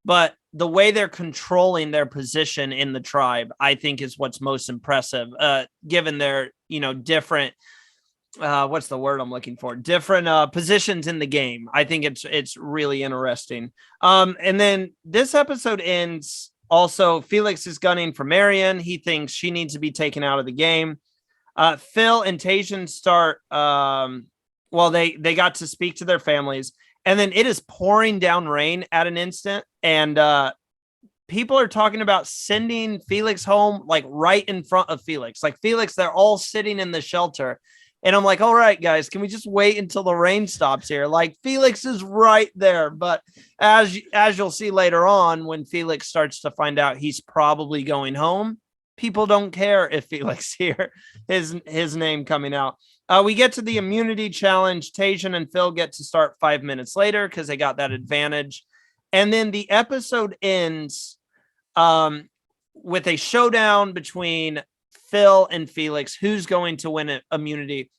But the way they're controlling their position in the tribe, I think, is what's most impressive, given their, different, what's the word I'm looking for? Different positions in the game. I think it's really interesting. And then this episode ends. Also, Felix is gunning for Marion. He thinks she needs to be taken out of the game. Phil and Tajan start, they got to speak to their families, and then it is pouring down rain at an instant. And people are talking about sending Felix home, like right in front of Felix. Like Felix, they're all sitting in the shelter. And I'm like, all right, guys, can we just wait until the rain stops here? Like, Felix is right there. But as you'll see later on, when Felix starts to find out he's probably going home, people don't care if Felix here, his name coming out. We get to the immunity challenge. Tajan and Phil get to start 5 minutes later because they got that advantage. And then the episode ends with a showdown between Phil and Felix. Who's going to win immunity?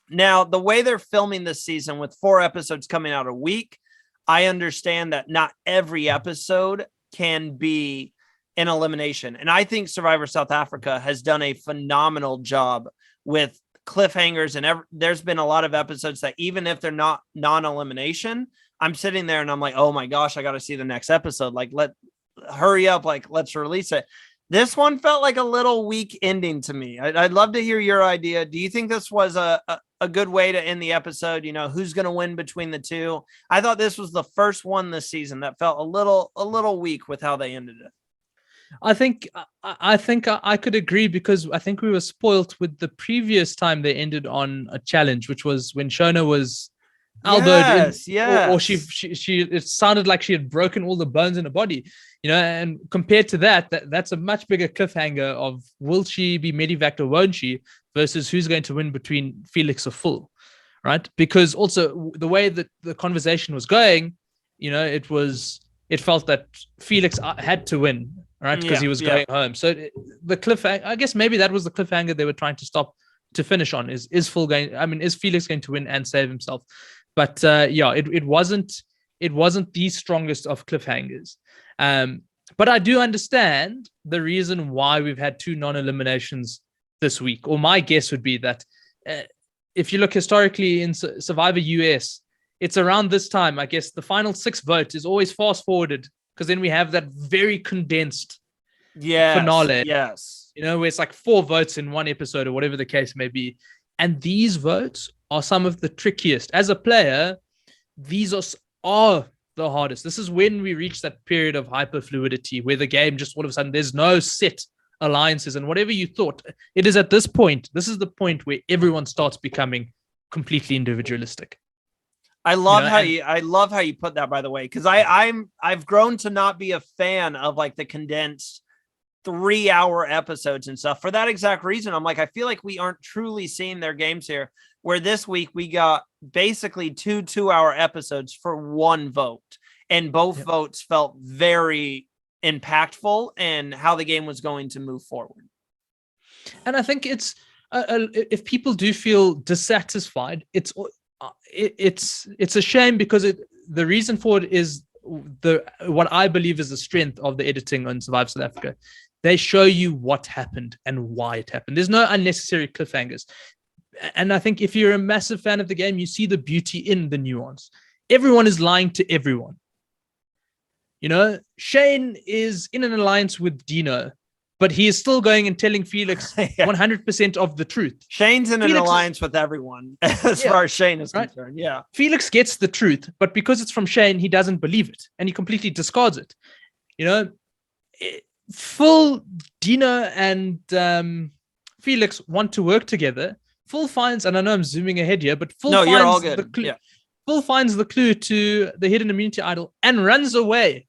Now, the way they're filming this season with 4 episodes coming out a week, I understand that not every episode can be in elimination. And I think Survivor South Africa has done a phenomenal job with cliffhangers. And there's been a lot of episodes that even if they're not non-elimination, I'm sitting there and I'm like, oh my gosh, I got to see the next episode. Like, hurry up. Like, let's release it. This one felt like a little weak ending to me. I'd love to hear your idea. Do you think this was a good way to end the episode? You know, who's going to win between the two? I thought this was the first one this season that felt a little weak with how they ended it. I think I could agree, because I think we were spoilt with the previous time they ended on a challenge, which was when Shona was elbowed or she it sounded like she had broken all the bones in her body, you know. And compared to that's a much bigger cliffhanger of will she be medevaced or won't she, versus who's going to win between Felix or Phil, right? Because also the way that the conversation was going, you know, it felt that Felix had to win, right? Because he was going home. So the cliffhanger, I guess maybe that was the cliffhanger they were trying to finish on, is Felix going to win and save himself? But it wasn't the strongest of cliffhangers. But I do understand the reason why we've had 2 non-eliminations this week. Or my guess would be that if you look historically in Survivor US, it's around this time, I guess, the final 6 votes is always fast forwarded, because then we have that very condensed finale. Yes. You know, where it's like 4 votes in one episode or whatever the case may be. And these votes are some of the trickiest. As a player, these are the hardest. This is when we reach that period of hyperfluidity where the game just all of a sudden there's no set alliances, and whatever you thought, it is at this point. This is the point where everyone starts becoming completely individualistic. I love how you put that, by the way, because I've grown to not be a fan of like the condensed 3-hour episodes and stuff for that exact reason. I'm like, I feel like we aren't truly seeing their games here, where this week we got basically 2-hour episodes for one vote, and both votes felt very impactful and how the game was going to move forward. And I think it's if people do feel dissatisfied, it's a shame, because the reason for it is what I believe is the strength of the editing on Survivor South Africa. They show you what happened and why it happened. There's no unnecessary cliffhangers. And I think if you're a massive fan of the game, you see the beauty in the nuance. Everyone is lying to everyone. You know, Shane is in an alliance with Dino, but he is still going and telling Felix 100% of the truth. Shane's in an alliance with everyone as far as Shane is concerned. Yeah. Felix gets the truth, but because it's from Shane, he doesn't believe it and he completely discards it. You know, Phil, Dino, and Felix want to work together. Phil finds, and I know I'm zooming ahead here, but Phil finds you're all good. Phil finds the clue to the hidden immunity idol and runs away.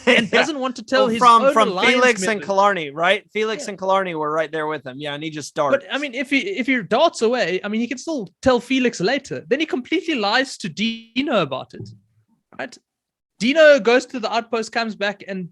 And doesn't want to tell his own from Felix method. And Killarney, right? Felix and Killarney were right there with him. Yeah, and he just started. But I mean, if he darts away, I mean, he can still tell Felix later. Then he completely lies to Dino about it, right? Dino goes to the outpost, comes back and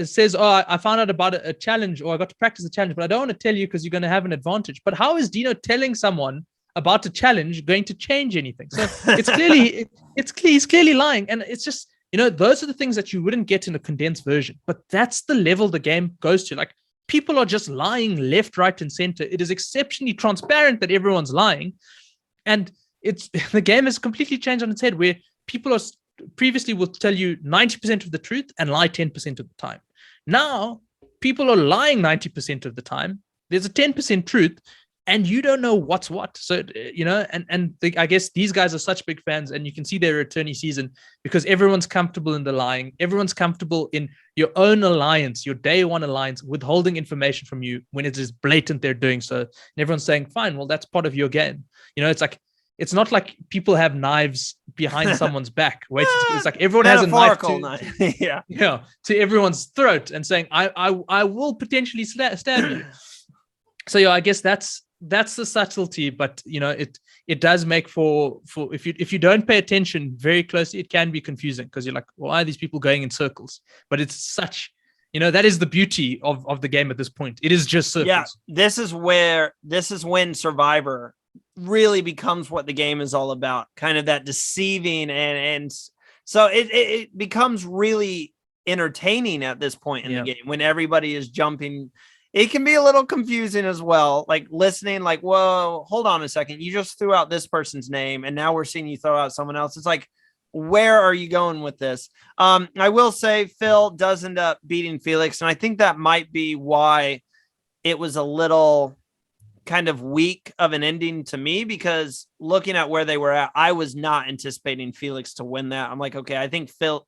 says, "Oh, I found out about a challenge, or I got to practice a challenge, but I don't want to tell you because you're going to have an advantage." But how is Dino telling someone about a challenge going to change anything? So it's clearly he's clearly lying, and it's just. You know, those are the things that you wouldn't get in a condensed version, but that's the level the game goes to. Like, people are just lying left, right, and center. It is exceptionally transparent that everyone's lying. And the game has completely changed on its head, where people previously will tell you 90% of the truth and lie 10% of the time. Now, people are lying 90% of the time. There's a 10% truth, and you don't know what's what. So, you know, I guess these guys are such big fans, and you can see their return each season because everyone's comfortable in the lying. Everyone's comfortable in your own alliance, your day one alliance, withholding information from you when it is blatant they're doing so. And everyone's saying, fine, well, that's part of your game. You know, it's not like people have knives behind someone's back. Where it's like everyone has a knife to everyone's throat and saying, I will potentially stab you. So yeah, I guess that's the subtlety, but you know, it does make for if you don't pay attention very closely, it can be confusing because you're like, why are these people going in circles? But it's such, you know, that is the beauty of the game at this point. It is just circles. Yeah, this is when Survivor really becomes what the game is all about, kind of that deceiving and so it becomes really entertaining at this point in the game when everybody is jumping. It can be a little confusing as well, like listening, like, whoa, hold on a second. You just threw out this person's name and now we're seeing you throw out someone else. It's like, where are you going with this? I will say Phil does end up beating Felix, and I think that might be why it was a little kind of weak of an ending to me, because looking at where they were at, I was not anticipating Felix to win that. I'm like, okay, I think Phil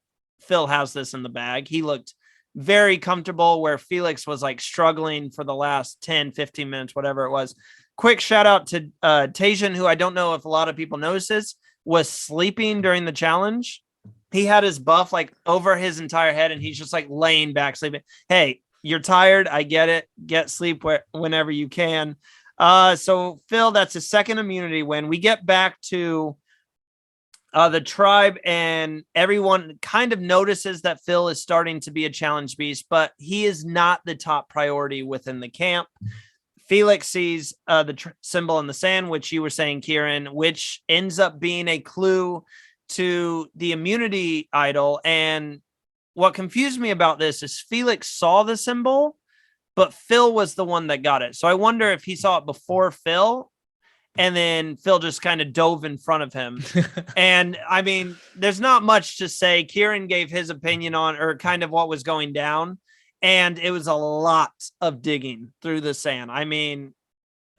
has this in the bag. He looked very comfortable, where Felix was like struggling for the last 10, 15 minutes, whatever it was. Quick shout out to Tajan, who I don't know if a lot of people notices, was sleeping during the challenge. He had his buff like over his entire head and he's just like laying back sleeping. Hey, you're tired. I get it. Get sleep whenever you can. So Phil, that's his second immunity win. We get back to the tribe, and everyone kind of notices that Phil is starting to be a challenge beast, but he is not the top priority within the camp. Felix sees the symbol in the sand, which you were saying, Kiran, which ends up being a clue to the immunity idol. And what confused me about this is Felix saw the symbol, but Phil was the one that got it. So I wonder if he saw it before Phil, and then Phil just kind of dove in front of him. And I mean, there's not much to say. Kiran gave his opinion on, or kind of what was going down. And it was a lot of digging through the sand. I mean,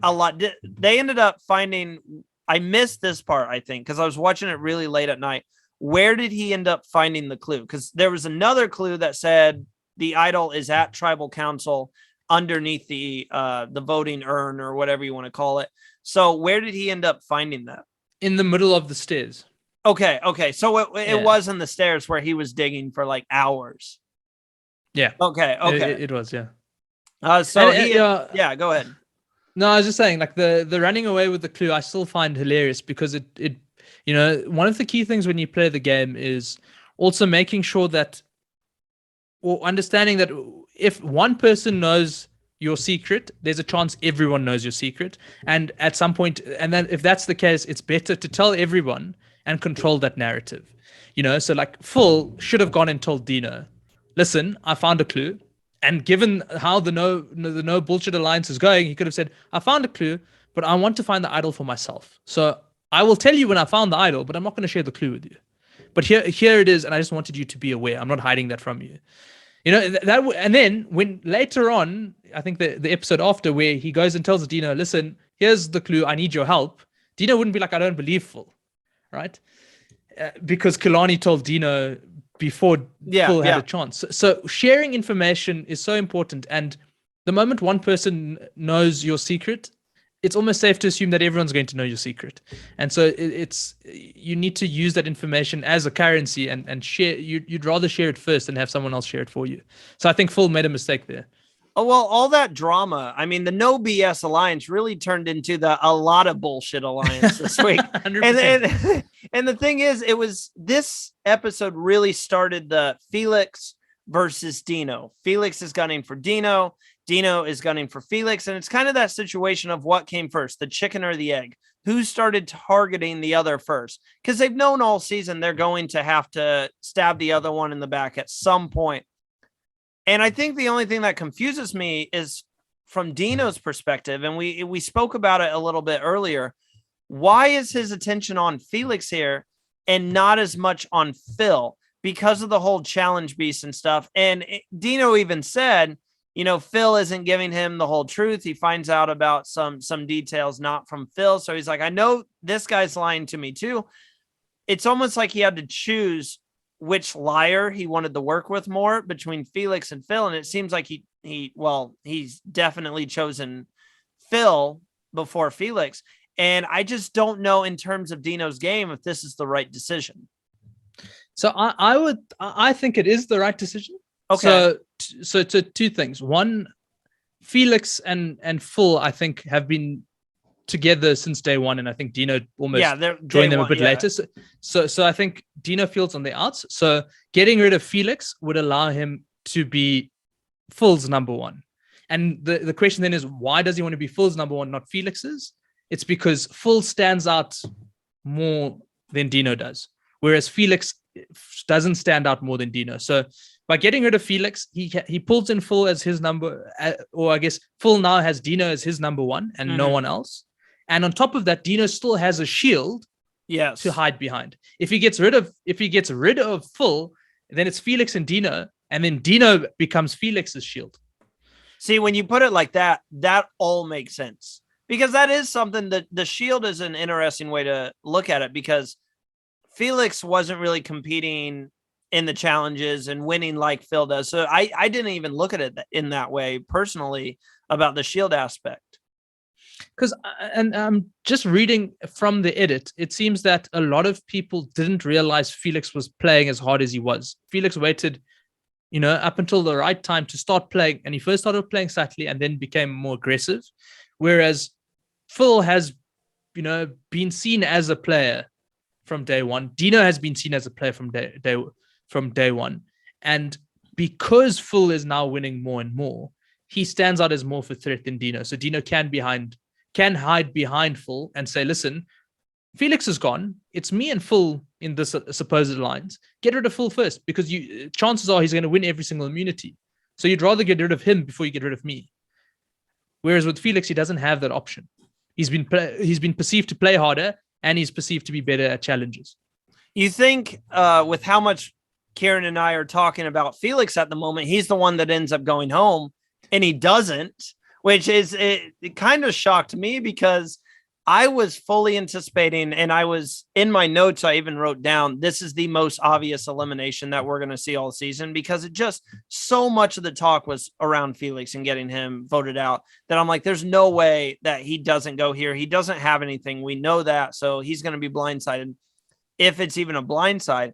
a lot. They ended up finding, I missed this part, I think, because I was watching it really late at night. Where did he end up finding the clue? Because there was another clue that said the idol is at tribal council underneath the voting urn, or whatever you want to call it. So where did he end up finding that? In the middle of the stairs. Okay. So it was in the stairs where he was digging for like hours. Yeah. Okay. It was, yeah. Yeah, go ahead. No, I was just saying, like the running away with the clue, I still find hilarious, because it one of the key things when you play the game is also making sure that, or understanding that if one person knows your secret, there's a chance everyone knows your secret. And at some point, and then if that's the case, it's better to tell everyone and control that narrative. So like Full should have gone and told Dino, listen, I found a clue. And given how the no bullshit alliance is going, he could have said, I found a clue, but I want to find the idol for myself. So I will tell you when I found the idol, but I'm not going to share the clue with you. But here it is, and I just wanted you to be aware. I'm not hiding that from you. And then when later on, I think the episode after, where he goes and tells Dino, listen, here's the clue, I need your help. Dino wouldn't be like, I don't believe Full, right? Because Kalani told Dino before Full had a chance. So sharing information is so important. And the moment one person knows your secret, it's almost safe to assume that everyone's going to know your secret. And so you need to use that information as a currency and share. You'd rather share it first than have someone else share it for you. So I think Full made a mistake there. Oh, well, all that drama. I mean, the no BS alliance really turned into a lot of bullshit alliance this week. And the thing is, this episode really started the Felix versus Dino. Felix is gunning for Dino. Dino is gunning for Felix. And it's kind of that situation of what came first, the chicken or the egg. Who started targeting the other first? Because they've known all season they're going to have to stab the other one in the back at some point. And I think the only thing that confuses me is from Dino's perspective, and we spoke about it a little bit earlier. Why is his attention on Felix here and not as much on Phil? Because of the whole challenge beast and stuff. And Dino even said, Phil isn't giving him the whole truth. He finds out about some details not from Phil. So he's like, I know this guy's lying to me too. It's almost like he had to choose which liar he wanted to work with more between Felix and Phil. And it seems like he's definitely chosen Phil before Felix. And I just don't know in terms of Dino's game if this is the right decision. So I think it is the right decision. Okay. So two things. One, Felix and Full, I think, have been together since day one, and I think Dino almost joined them a bit later. So I think Dino feels on the outs. So getting rid of Felix would allow him to be Full's number one. And the question then is, why does he want to be Full's number one, not Felix's? It's because Full stands out more than Dino does, whereas Felix doesn't stand out more than Dino. So By getting rid of Felix, he pulls in Full as his number, or I guess Full now has Dino as his number one and no one else. And on top of that, Dino still has a shield to hide behind. If he gets rid of Full, then it's Felix and Dino, and then Dino becomes Felix's shield. See, when you put it like that, that all makes sense, because that is something that the shield is an interesting way to look at it, because Felix wasn't really competing in the challenges and winning like Phil does. So I didn't even look at it in that way personally about the shield aspect. Because, and I'm just reading from the edit, it seems that a lot of people didn't realize Felix was playing as hard as he was. Felix waited, up until the right time to start playing, and he first started playing subtly and then became more aggressive. Whereas Phil has, been seen as a player from day one. Dino has been seen as a player from day one. And because Phil is now winning more and more, he stands out as more of a threat than Dino. So Dino can hide behind Phil and say, listen, Felix is gone. It's me and Phil in this supposed lines. Get rid of Phil first, because chances are he's going to win every single immunity. So you'd rather get rid of him before you get rid of me. Whereas with Felix, he doesn't have that option. He's been perceived to play harder, and he's perceived to be better at challenges. You think with how much Kiran and I are talking about Felix at the moment, he's the one that ends up going home, and he doesn't, which is, it kind of shocked me, because I was fully anticipating, and I was in my notes, I even wrote down, this is the most obvious elimination that we're going to see all season, because it just, so much of the talk was around Felix and getting him voted out, that I'm like, there's no way that he doesn't go here. He doesn't have anything. We know that. So he's going to be blindsided, if it's even a blindside.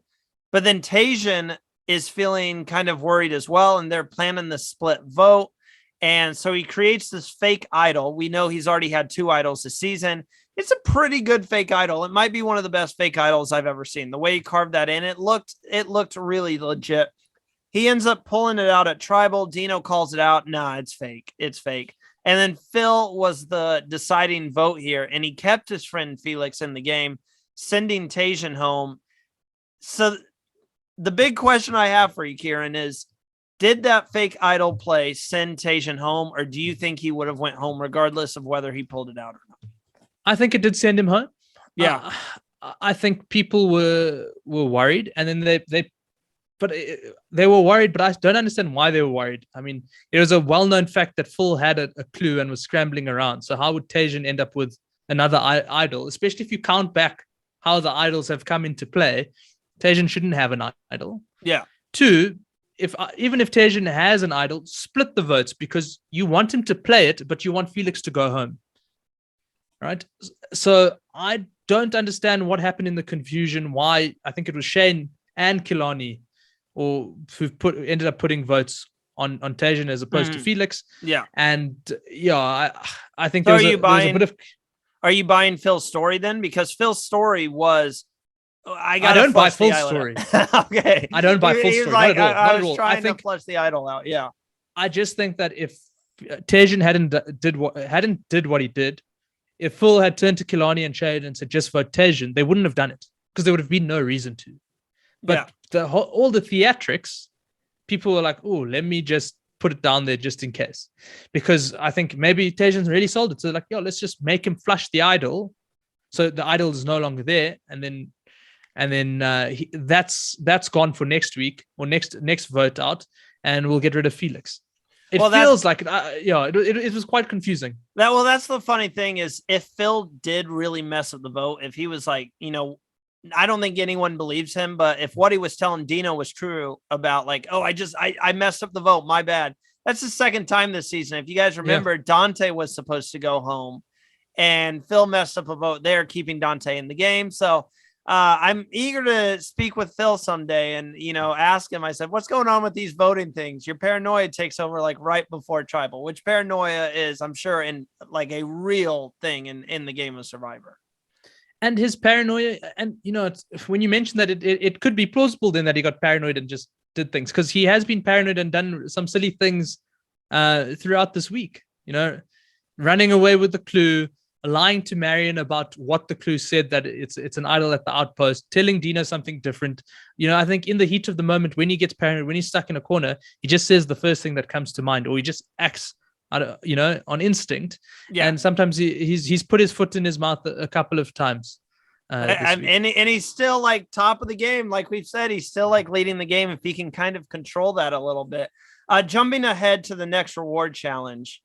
But then Tajan is feeling kind of worried as well, and they're planning the split vote. And so he creates this fake idol. We know he's already had 2 idols this season. It's a pretty good fake idol. It might be one of the best fake idols I've ever seen. The way he carved that in, it looked really legit. He ends up pulling it out at Tribal. Dino calls it out. Nah, it's fake. It's fake. And then Phil was the deciding vote here, and he kept his friend Felix in the game, sending Tajan home. So the big question I have for you, Kiran, is, did that fake idol play send Tajan home, or do you think he would have went home regardless of whether he pulled it out or not? I think it did send him home. Yeah. I think people were worried, and then they were worried, but I don't understand why they were worried. I mean, it was a well-known fact that Phil had a clue and was scrambling around. So how would Tajan end up with another idol, especially if you count back how the idols have come into play? Tajan shouldn't have an idol. Yeah. 2, even if Tajan has an idol, split the votes, because you want him to play it, but you want Felix to go home. Right? So I don't understand what happened in the confusion, why I think it was Shane and Kilani who ended up putting votes on Tajan as opposed to Felix. Yeah. And I think so there was a bit of... Are you buying Phil's story then? Because Phil's story was, I don't buy Phil's story. Okay. I don't buy Phil's story. Like, I was trying to flush the idol out. Yeah. I just think that if Tajan hadn't did what he did, if Phil had turned to Kilani and Shade and said, just vote Tajan, they wouldn't have done it, because there would have been no reason to. But all the theatrics, people were like, oh, let me just put it down there just in case. Because I think maybe Tajan's really sold it. So like, let's just make him flush the idol, so the idol is no longer there. And then that's gone for next week, or next vote out, and we'll get rid of Felix. It feels like it was quite confusing. That's the funny thing, is if Phil did really mess up the vote, if he was like, I don't think anyone believes him, but if what he was telling Dino was true about like, oh, I messed up the vote, my bad. That's the second time this season. If you guys remember, Dante was supposed to go home, and Phil messed up a vote there, keeping Dante in the game. So I'm eager to speak with Phil someday and, ask him. I said, what's going on with these voting things? Your paranoia takes over like right before Tribal, which paranoia is, I'm sure, in like a real thing in the game of Survivor. And his paranoia, and, when you mentioned that it could be plausible then that he got paranoid and just did things, because he has been paranoid and done some silly things throughout this week, running away with the clue, lying to Marion about what the clue said, that it's an idol at the outpost, telling Dino something different. I think in the heat of the moment, when he gets paranoid, when he's stuck in a corner, he just says the first thing that comes to mind, or he just acts on instinct. Yeah. And sometimes he's put his foot in his mouth a couple of times. And he's still like top of the game. Like we've said, he's still like leading the game if he can kind of control that a little bit. Jumping ahead to the next reward challenge.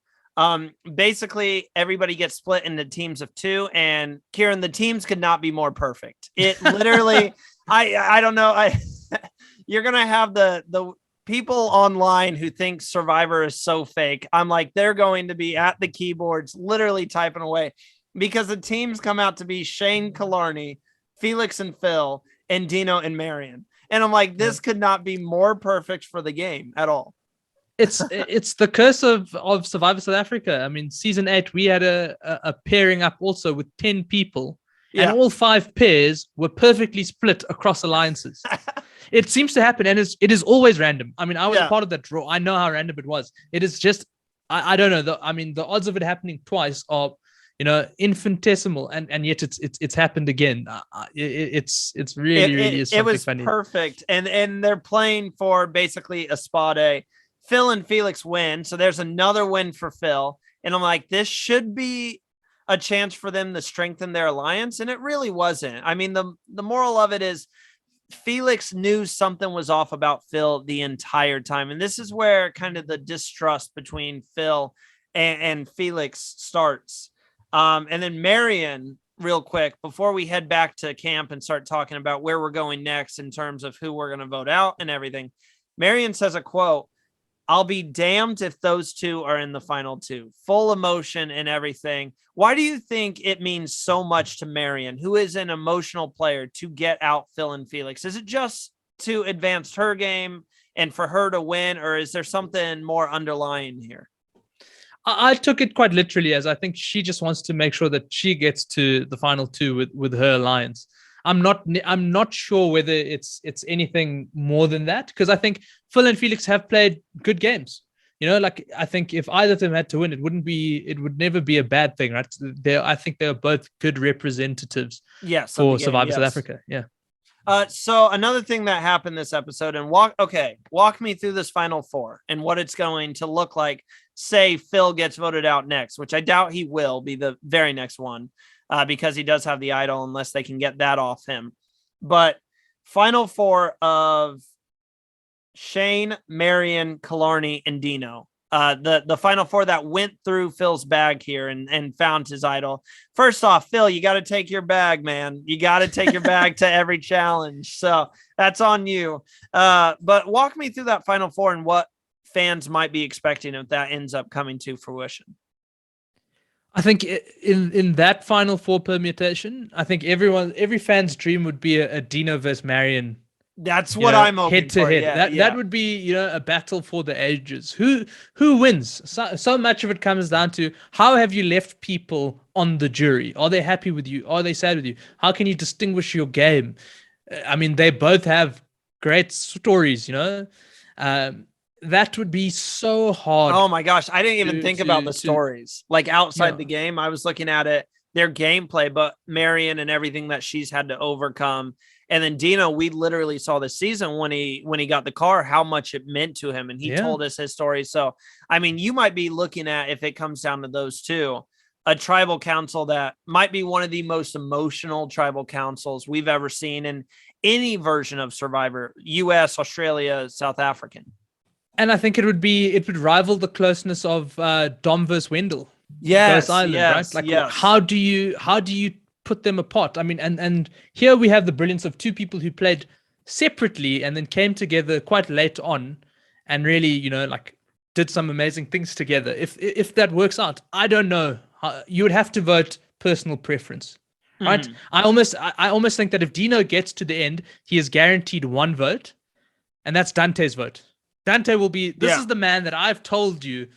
Basically everybody gets split into teams of 2, and Kiran, the teams could not be more perfect. It literally, I don't know. You're going to have the people online who think Survivor is so fake. I'm like, they're going to be at the keyboards, literally typing away, because the teams come out to be Shane, Killarney, Felix and Phil, and Dino and Marion. And I'm like, this could not be more perfect for the game at all. It's the curse of Survivor South Africa. I mean, season 8, we had a pairing up also with 10 people, and all 5 pairs were perfectly split across alliances. It seems to happen, and it is always random. I mean, I was part of that draw. I know how random it was. It is just, I don't know. The odds of it happening twice are, infinitesimal, and yet it's happened again. It's really is something it was funny. Perfect, and they're playing for basically a spot A. Phil and Felix win, so there's another win for Phil, and I'm like, this should be a chance for them to strengthen their alliance, and it really wasn't. I mean, the moral of it is Felix knew something was off about Phil the entire time, and this is where kind of the distrust between Phil and Felix starts. And then Marion, real quick, before we head back to camp and start talking about where we're going next in terms of who we're going to vote out and everything, Marion says a quote, "I'll be damned if those 2 are in the final 2." Full emotion and everything. Why do you think it means so much to Marion, who is an emotional player, to get out Phil and Felix? Is it just to advance her game and for her to win, or is there something more underlying here? I took it quite literally, as I think she just wants to make sure that she gets to the final 2 with her alliance. I'm not sure whether it's anything more than that, because I think Phil and Felix have played good games. Like, I think if either of them had to win, it would never be a bad thing, right? I think they're both good representatives for Survivor South Africa. Yeah. So another thing that happened this episode, and walk me through this final 4 and what it's going to look like. Say Phil gets voted out next, which I doubt he will be the very next one, because he does have the idol, unless they can get that off him. But final 4 of Shane, Marion, Killarney, and Dino. The final 4 that went through Phil's bag here and found his idol. First off, Phil, you got to take your bag, man. You got to take your bag to every challenge. So that's on you. But walk me through that final 4 and what fans might be expecting if that ends up coming to fruition. I think in that final 4 permutation, I think every fan's dream would be a Dino versus Marion. That's what I'm hoping head to for. head. That would be a battle for the ages. Who wins? So much of it comes down to, how have you left people on the jury? Are they happy with you? Are they sad with you? How can you distinguish your game? I mean, they both have great stories. That would be so hard. Oh my gosh, I didn't even think about the stories like outside the game. I was looking at it, their gameplay, but Marion and everything that she's had to overcome. And then Dino, we literally saw this season when he got the car, how much it meant to him. And he told us his story. So, I mean, you might be looking at, if it comes down to those 2, a tribal council that might be one of the most emotional tribal councils we've ever seen in any version of Survivor, US, Australia, South African. And I think it would rival the closeness of Dom versus Wendell. Yes, Island, yes, right? Like, how do you put them apart? I mean, and here we have the brilliance of 2 people who played separately and then came together quite late on, and really, did some amazing things together. If that works out, I don't know. You would have to vote personal preference, right? I almost think that if Dino gets to the end, he is guaranteed 1 vote, and that's Dante's vote. Dante will be. This is the man that I've told you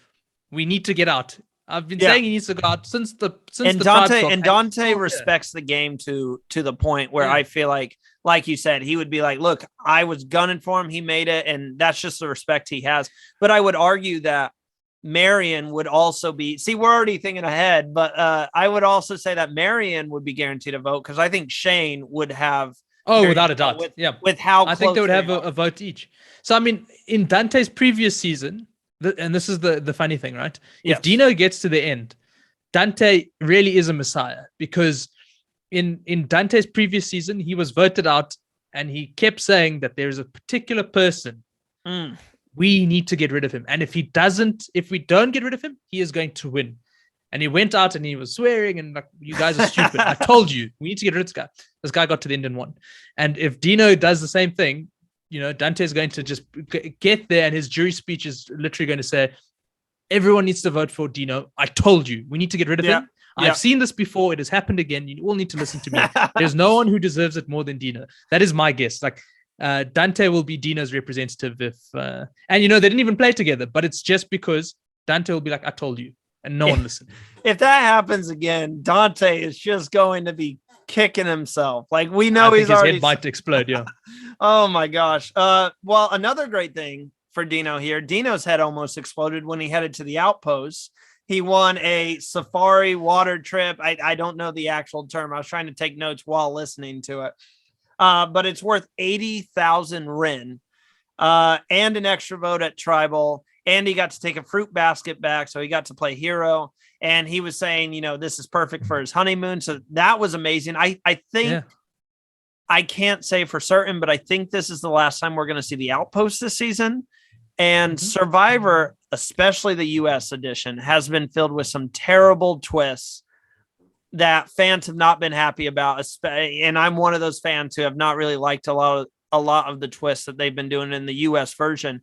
we need to get out. I've been saying he needs to go out since Dante respects the game to the point where I feel like you said, he would be like, look, I was gunning for him. He made it. And that's just the respect he has. But I would argue that Marion would also be, see, we're already thinking ahead, but I would also say that Marion would be guaranteed a vote because I think Shane would have. Oh, without a doubt. With how I think they close would have are. a vote each. So, I mean, in Dante's previous season, and this is the funny thing, right? Yes. If Dino gets to the end, Dante really is a messiah because in Dante's previous season, he was voted out and he kept saying that there is a particular person we need to get rid of him. And if we don't get rid of him, he is going to win. And he went out and he was swearing and like, you guys are stupid. I told you, we need to get rid of this guy. This guy got to the end and won. And if Dino does the same thing, Dante is going to just get there and his jury speech is literally going to say, everyone needs to vote for Dino. I told you, we need to get rid of him. I've seen this before. It has happened again. You all need to listen to me. There's no one who deserves it more than Dino. That is my guess. Like, Dante will be Dino's representative if, and they didn't even play together, but it's just because Dante will be like, I told you, and no one listened. If that happens again, Dante is just going to be kicking himself. Like we know his head might explode. Yeah. Oh my gosh. Well, another great thing for Dino here, Dino's head almost exploded when he headed to the Outpost. He won a safari water trip. I don't know the actual term. I was trying to take notes while listening to it. But it's worth 80,000 Rin and an extra vote at Tribal. And he got to take a fruit basket back. So he got to play hero. And he was saying, this is perfect for his honeymoon. So that was amazing. I think, I can't say for certain, but I think this is the last time we're going to see the Outpost this season. And Survivor, especially the US edition, has been filled with some terrible twists that fans have not been happy about. And I'm one of those fans who have not really liked a lot of the twists that they've been doing in the US version.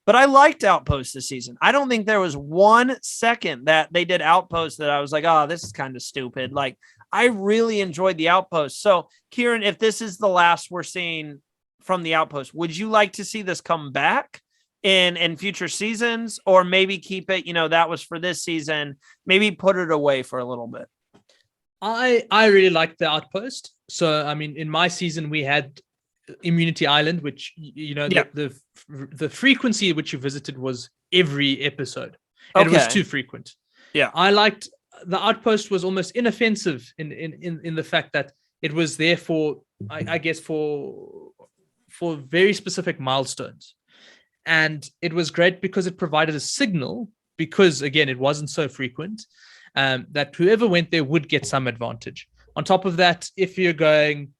But I liked Outpost this season. I don't think there was 1 second that they did Outpost that I was like, oh, this is kind of stupid. Like, I really enjoyed the Outpost. So, Kiran, if this is the last we're seeing from the Outpost, would you like to see this come back in future seasons, or maybe keep it, that was for this season, maybe put it away for a little bit? I really liked the Outpost. So, I mean, in my season, we had Immunity Island, which, the frequency at which you visited was every episode. It was too frequent. Yeah. I liked the Outpost was almost inoffensive in the fact that it was there for, I guess, for very specific milestones. And it was great because it provided a signal, because, again, it wasn't so frequent, that whoever went there would get some advantage. On top of that, if you're going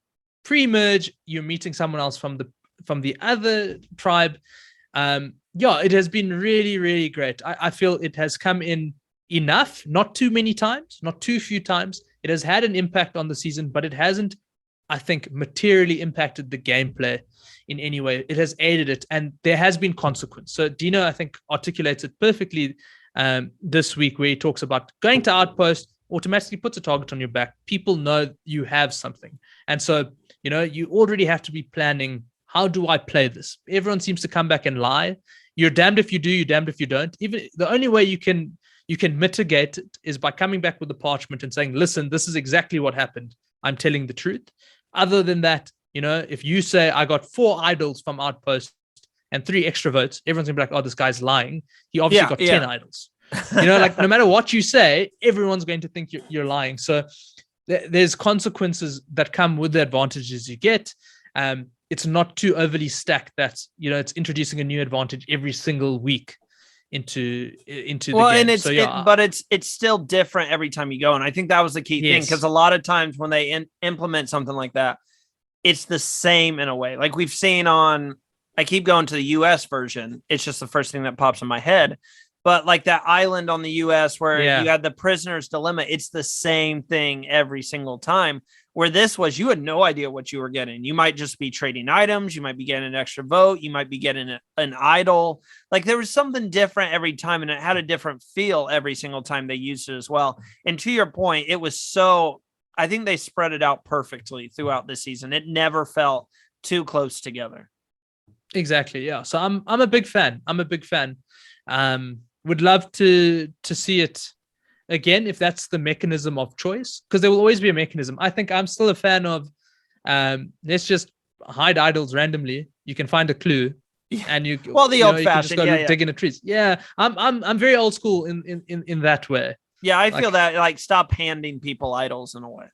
pre-merge, you're meeting someone else from the other tribe. It has been really, really great. I feel it has come in enough, not too many times, not too few times. It has had an impact on the season, but it hasn't, I think, materially impacted the gameplay in any way. It has aided it, and there has been consequence. So Dino, I think, articulates it perfectly this week, where he talks about going to Outpost automatically puts a target on your back. People know you have something. And so, you already have to be planning, how do I play this? Everyone seems to come back and lie. You're damned if you do, you're damned if you don't. Even the only way you can mitigate it is by coming back with the parchment and saying, listen, this is exactly what happened. I'm telling the truth. Other than that, if you say I got 4 idols from Outpost and 3 extra votes, everyone's gonna be like, oh, this guy's lying. He obviously got 10 idols. Like, no matter what you say, everyone's going to think you're lying. So there's consequences that come with the advantages you get. It's not too overly stacked that, it's introducing a new advantage every single week into the game. And but it's still different every time you go. And I think that was the key thing, because a lot of times when they implement something like that, it's the same in a way. Like we've seen I keep going to the US version. It's just the first thing that pops in my head. But like that island on the US where you had the prisoner's dilemma, it's the same thing every single time. Where this was, you had no idea what you were getting. You might just be trading items. You might be getting an extra vote. You might be getting an idol. Like there was something different every time, and it had a different feel every single time they used it as well. And to your point, it was I think they spread it out perfectly throughout the season. It never felt too close together. Exactly. Yeah. So I'm a big fan. Would love to see it again, if that's the mechanism of choice, because there will always be a mechanism. I think I'm still a fan of let's just hide idols randomly. You can find a clue. and you Well, the you old know, you can just fashioned, go yeah, yeah. dig in the trees. Yeah, I'm very old school in that way. Yeah, I Like, feel that like stop handing people idols in a way.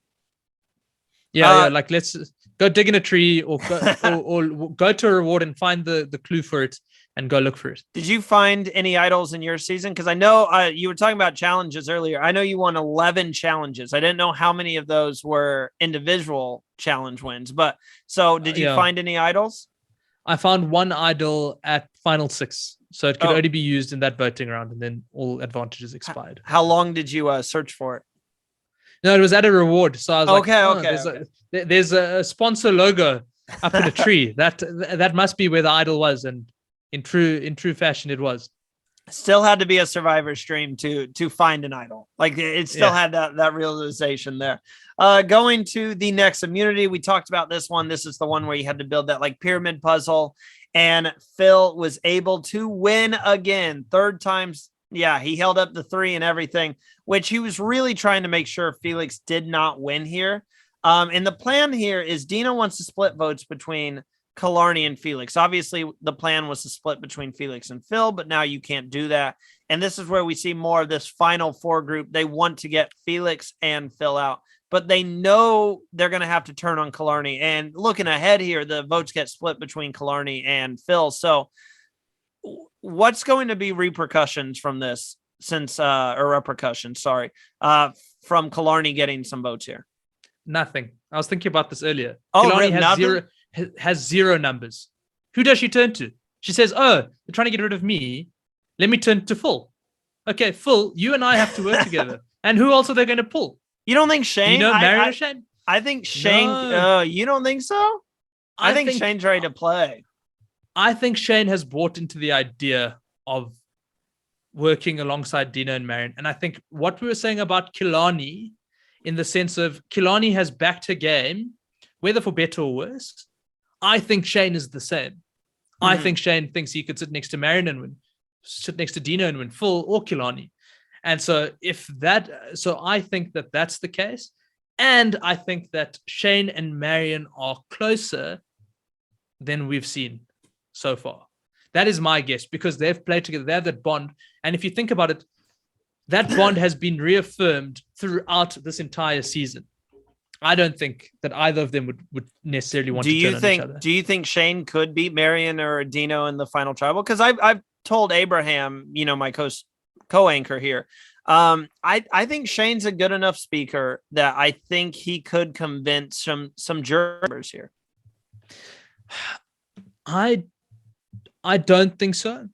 yeah, like let's go dig in a tree or or go to a reward and find the clue for it and go look for it. Did you find any idols in your season? Because I know you were talking about challenges earlier. I know you won 11 challenges. I didn't know how many of those were individual challenge wins. But so did you Yeah. find any idols? I found one idol at final 6, so it could Oh. only be used in that voting round, and then all advantages expired. How long did you search for it? No, it was at a reward, so I was like, Okay, oh, okay. there's a sponsor logo up in a tree. That must be where the idol was, and in true fashion, it was. Still had to be a Survivor stream to find an idol. Like it still had that realization there. Going to the next immunity, we talked about this one. This is the one where you had to build that like pyramid puzzle, and Phil was able to win again, third times. Yeah, he held up the 3 and everything, which he was really trying to make sure Felix did not win here. And the plan here is Dino wants to split votes between Killarney and Felix. Obviously, the plan was to split between Felix and Phil, but now you can't do that. And this is where we see more of this final 4 group. They want to get Felix and Phil out, but they know they're going to have to turn on Killarney. And looking ahead here, the votes get split between Killarney and Phil. So what's going to be repercussions from this or repercussions, from Killarney getting some votes here? Nothing. I was thinking about this earlier. Oh, Killarney really? has 0 numbers. Who does she turn to? She says, oh, they're trying to get rid of me. Let me turn to Phil. Okay, Phil, you and I have to work together. And who else are they going to pull? You don't think Shane? You know, Marion or Shane? I think Shane. No. You don't think so? I think Shane's ready to play. I think Shane has bought into the idea of working alongside Dino and Marion. And I think what we were saying about Killarney, in the sense of Killarney has backed her game, whether for better or worse, I think Shane is the same. Mm-hmm. I think Shane thinks he could sit next to Marion and win, sit next to Dino and win, Phil or Killarney. And so I think that that's the case. And I think that Shane and Marion are closer than we've seen so far. That is my guess, because they've played together. They have that bond. And if you think about it, that bond has been reaffirmed throughout this entire season. I don't think that either of them would necessarily want to turn on each other. Do you think Shane could beat Marion or Dino in the final tribal? Because I've told Abraham, my co-anchor here, I think Shane's a good enough speaker that I think he could convince some jurors here. I don't think so.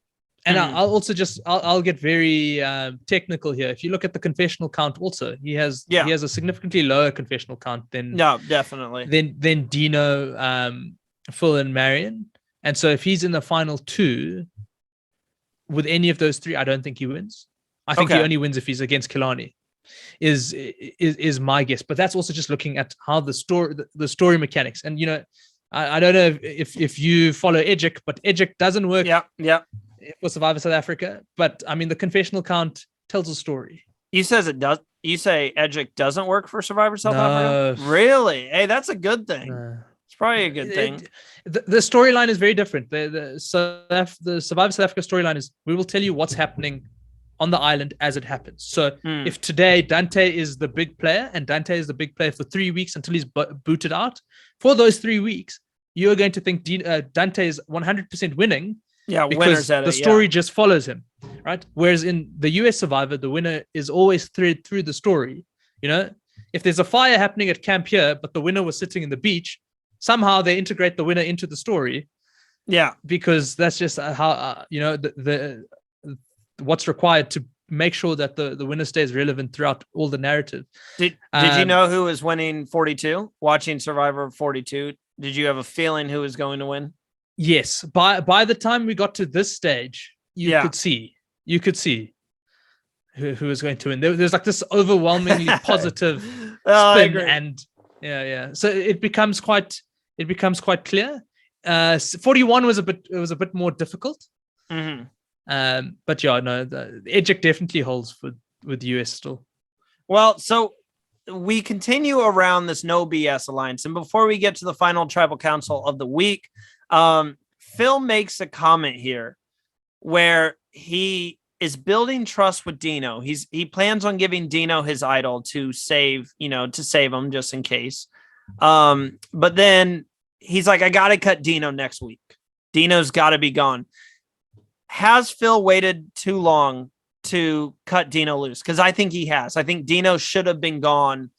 And I'll also I'll get very technical here. If you look at the confessional count, also he has a significantly lower confessional count than Dino, Phil, and Marion. And so if he's in the final 2 with any of those 3, I don't think he wins. I think he only wins if he's against Killarney. Is my guess. But that's also just looking at how the story mechanics. And I don't know if you follow Edgic, but Edgic doesn't work. For Survivor South Africa, but I mean the confessional count tells a story. You says it does. You say Edgic doesn't work for Survivor South Africa? Really? Hey, that's a good thing. It's probably a good thing. The storyline is very different. The Survivor South Africa storyline is we will tell you what's happening on the island as it happens. So if today Dante is the big player, and Dante is the big player for 3 weeks until he's booted out, for those 3 weeks, you're going to think Dante is 100% winning. Yeah, because the story just follows him, right? Whereas in the US Survivor, the winner is always threaded through the story. If there's a fire happening at camp here, but the winner was sitting in the beach, somehow they integrate the winner into the story. Yeah, because that's just how the what's required to make sure that the winner stays relevant throughout all the narrative. Did you know who was winning 42? Watching Survivor 42, did you have a feeling who was going to win? Yes, by the time we got to this stage, you could see who was going to win. There's like this overwhelmingly positive spin, and so it becomes quite clear. 41 was a bit more difficult, but the Edgic definitely holds with US still. Well, so we continue around this no BS alliance, and before we get to the final tribal council of the week, Phil makes a comment here where he is building trust with Dino. He plans on giving Dino his idol to save him just in case. But then he's like, I got to cut Dino next week. Dino's got to be gone. Has Phil waited too long to cut Dino loose? Because I think he has. I think Dino should have been gone.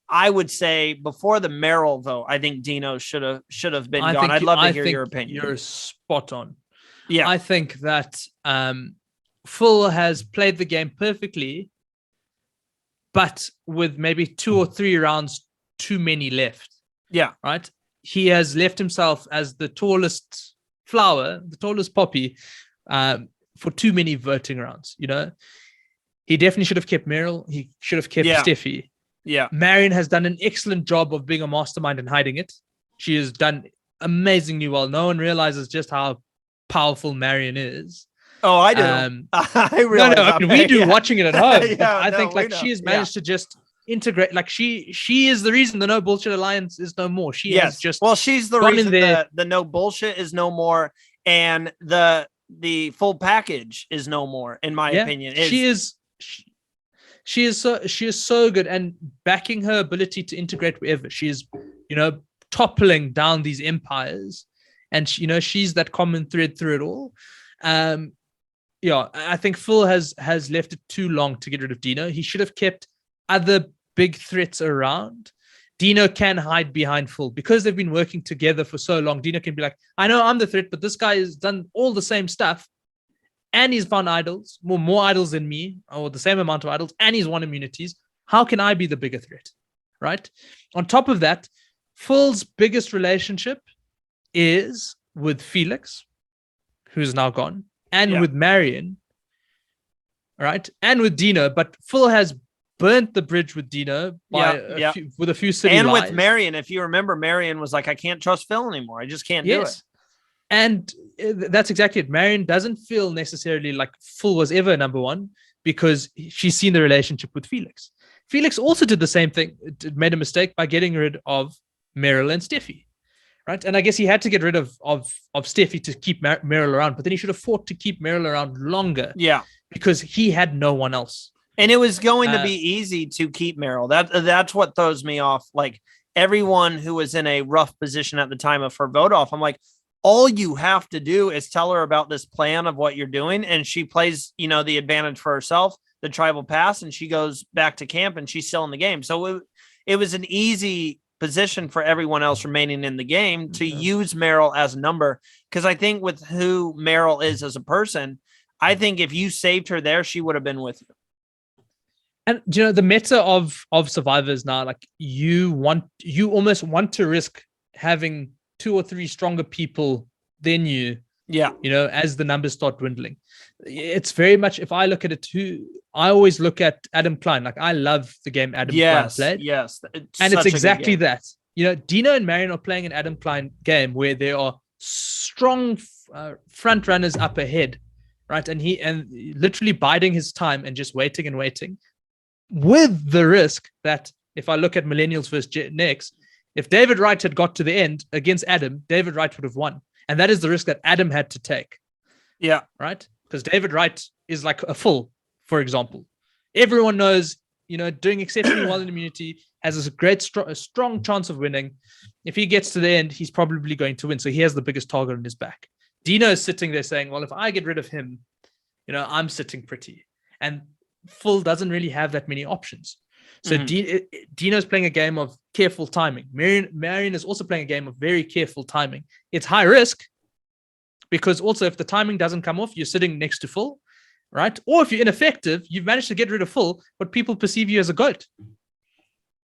I would say before the Merrill vote, I think Dino should have been gone. I'd love to hear your opinion. You're spot on. Yeah. I think that Phil has played the game perfectly, but with maybe 2 or 3 rounds too many left. Yeah. Right? He has left himself as the tallest flower, the tallest poppy, for too many voting rounds. He definitely should have kept Merrill. He should have kept Steffi. Yeah. Marion has done an excellent job of being a mastermind and hiding it. She has done amazingly well. No one realizes just how powerful Marion is. Oh, I do. I realize. No, I mean, we do watching it at home. I think she has managed to just integrate. Like she is the reason the No Bullshit Alliance is no more. She has just she's the reason the No Bullshit is no more, and the full package is no more. In my opinion, She is so good, and backing her ability to integrate wherever she is, toppling down these empires, and she's that common thread through it all. I think Phil has left it too long to get rid of Dino. He should have kept other big threats around. Dino can hide behind Phil because they've been working together for so long. Dino can be like, I know I'm the threat, but this guy has done all the same stuff. And he's found idols, more idols than me, or the same amount of idols, and he's won immunities. How can I be the bigger threat? Right? On top of that, Phil's biggest relationship is with Felix, who's now gone, and with Marion, right? And with Dino. But Phil has burnt the bridge with Dino with a few city and lies. With Marion. If you remember, Marion was like, I can't trust Phil anymore. I just can't do it. And that's exactly it. Marion doesn't feel necessarily like Phil was ever number one because she's seen the relationship with Felix. Felix also did the same thing, made a mistake by getting rid of Merrill and Steffi, right? And I guess he had to get rid of Steffi to keep Merrill around, but then he should have fought to keep Merrill around longer. Yeah. Because he had no one else. And it was going to be easy to keep Merrill. That's what throws me off. Like everyone who was in a rough position at the time of her vote off, I'm like, all you have to do is tell her about this plan of what you're doing. And she plays, the advantage for herself, the tribal pass, and she goes back to camp and she's still in the game. So it was an easy position for everyone else remaining in the game to use Merrill as a number. Because I think with who Merrill is as a person, I think if you saved her there, she would have been with you. And the meta of survivors now, like you almost want to risk having 2 or 3 stronger people than you. Yeah. As the numbers start dwindling. It's very much, if I look at it too, I always look at Adam Klein. Like I love the game Adam Klein played. Yes. And it's exactly that. Dino and Marion are playing an Adam Klein game where there are strong front runners up ahead, right? And literally biding his time and just waiting and waiting, with the risk that if I look at Millennials versus Gen X, if David Wright had got to the end against Adam, David Wright would have won. And that is the risk that Adam had to take. Yeah. Right? Because David Wright is like a full, for example. Everyone knows, doing exceptionally well in immunity, has a great, strong chance of winning. If he gets to the end, he's probably going to win. So he has the biggest target on his back. Dino is sitting there saying, well, if I get rid of him, I'm sitting pretty. And Phil doesn't really have that many options. So Dino's playing a game of careful timing. Marion is also playing a game of very careful timing. It's high risk because also if the timing doesn't come off, you're sitting next to Phil, right? Or if you're ineffective, you've managed to get rid of Phil, but people perceive you as a goat.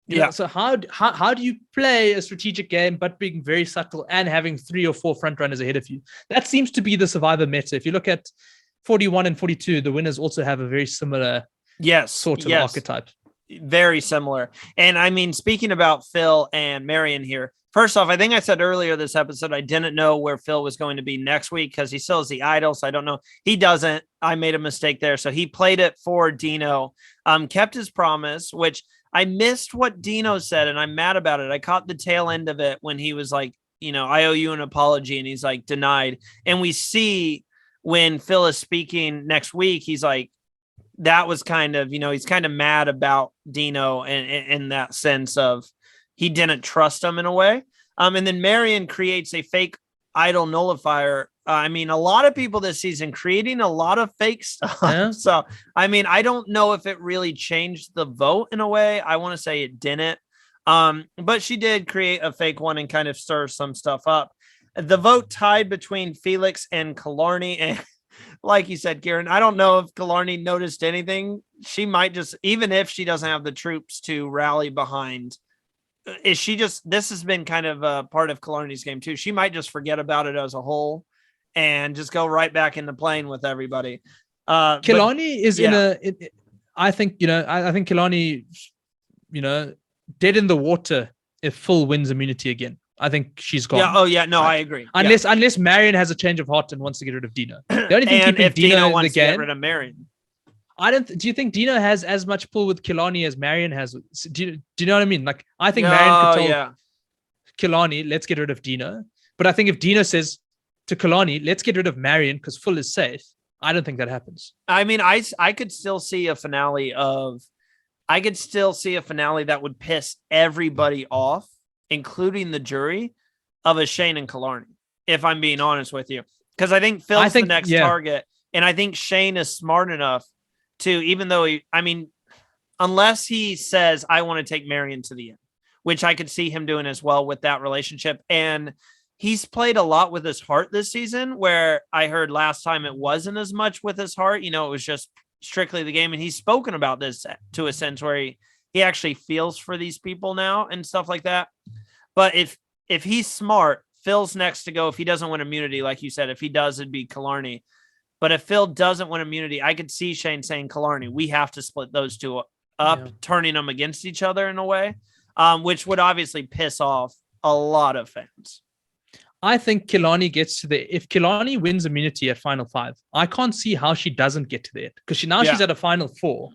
You know, so how do you play a strategic game but being very subtle and having 3 or 4 front runners ahead of you? That seems to be the survivor meta. If you look at 41 and 42, the winners also have a very similar sort of archetype. Very similar. And I mean, speaking about Phil and Marion here, first off, I think I said earlier this episode, I didn't know where Phil was going to be next week because he still has the idol. So I don't know. He doesn't. I made a mistake there. So he played it for Dino, kept his promise, which I missed what Dino said, and I'm mad about it. I caught the tail end of it when he was like, I owe you an apology. And he's like, denied. And we see when Phil is speaking next week, he's like, that was kind of, he's kind of mad about Dino and in that sense of he didn't trust him in a way. And then Marion creates a fake idol nullifier. A lot of people this season creating a lot of fake stuff. Yeah. So, I don't know if it really changed the vote in a way. I want to say it didn't. But she did create a fake one and kind of stir some stuff up. The vote tied between Felix and Killarney. And like you said, Kiran, I don't know if Killarney noticed anything. She might just, even if she doesn't have the troops to rally behind, this has been kind of a part of Killarney's game too. She might just forget about it as a whole and just go right back into playing with everybody. Killarney is I think Killarney, dead in the water if Phil wins immunity again. I think she's gone. Yeah. Oh, yeah. No, I agree. Unless Marion has a change of heart and wants to get rid of Dino. The only thing keeping Dino in the game. Get rid of Marion. Do you think Dino has as much pull with Killarney as Marion has? Do you know what I mean? Like, I think Marion could tell Killarney, let's get rid of Dino. But I think if Dino says to Killarney, let's get rid of Marion because Phil is safe, I don't think that happens. I could still see a finale that would piss everybody off, including the jury, of a Shane and Killarney, if I'm being honest with you. Because I think Phil's the next target. And I think Shane is smart enough to, even though unless he says, I want to take Marion to the end, which I could see him doing as well with that relationship. And he's played a lot with his heart this season, where I heard last time it wasn't as much with his heart. It was just strictly the game. And he's spoken about this to a sense where he actually feels for these people now and stuff like that. But if he's smart, Phil's next to go. If he doesn't win immunity, like you said, if he does, it'd be Killarney. But if Phil doesn't win immunity, I could see Shane saying Killarney, we have to split those two up, turning them against each other in a way, which would obviously piss off a lot of fans. I think Killarney gets to if Killarney wins immunity at Final 5, I can't see how she doesn't get to the end, because she's at a Final 4.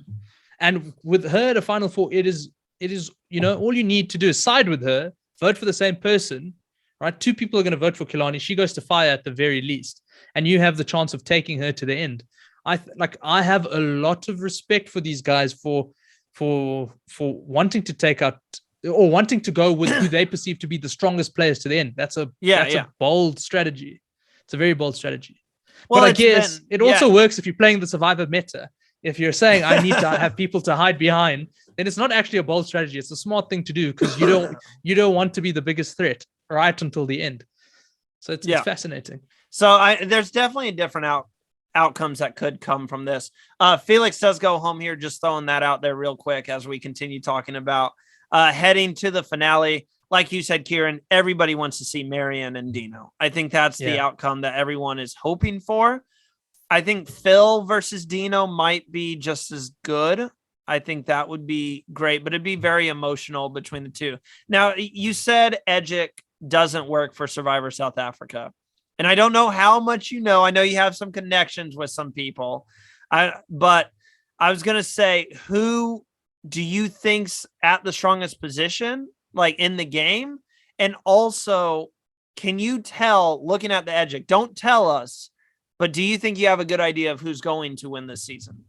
And with her at a Final 4, it is, all you need to do is side with her, vote for the same person, right? 2 people are going to vote for Killarney. She goes to fire at the very least, and you have the chance of taking her to the end. I have a lot of respect for these guys for wanting to take out or wanting to go with who they perceive to be the strongest players to the end. That's a bold strategy. It's a very bold strategy. Well, but I guess it also works if you're playing the Survivor meta. If you're saying I need to have people to hide behind, then it's not actually a bold strategy. It's a smart thing to do, because you don't want to be the biggest threat right until the end. So it's fascinating. So there's definitely different outcomes that could come from this. Felix does go home here. Just throwing that out there real quick as we continue talking about heading to the finale. Like you said, Kiran, everybody wants to see Marion and Dino. I think that's the outcome that everyone is hoping for. I think Phil versus Dino might be just as good. I think that would be great, but it'd be very emotional between the two. Now, you said Edgic doesn't work for Survivor South Africa. And I don't know how much you know. I know you have some connections with some people. But I was going to say, who do you think's at the strongest position, like in the game? And also, can you tell, looking at the Edgic, don't tell us, but do you think you have a good idea of who's going to win this season?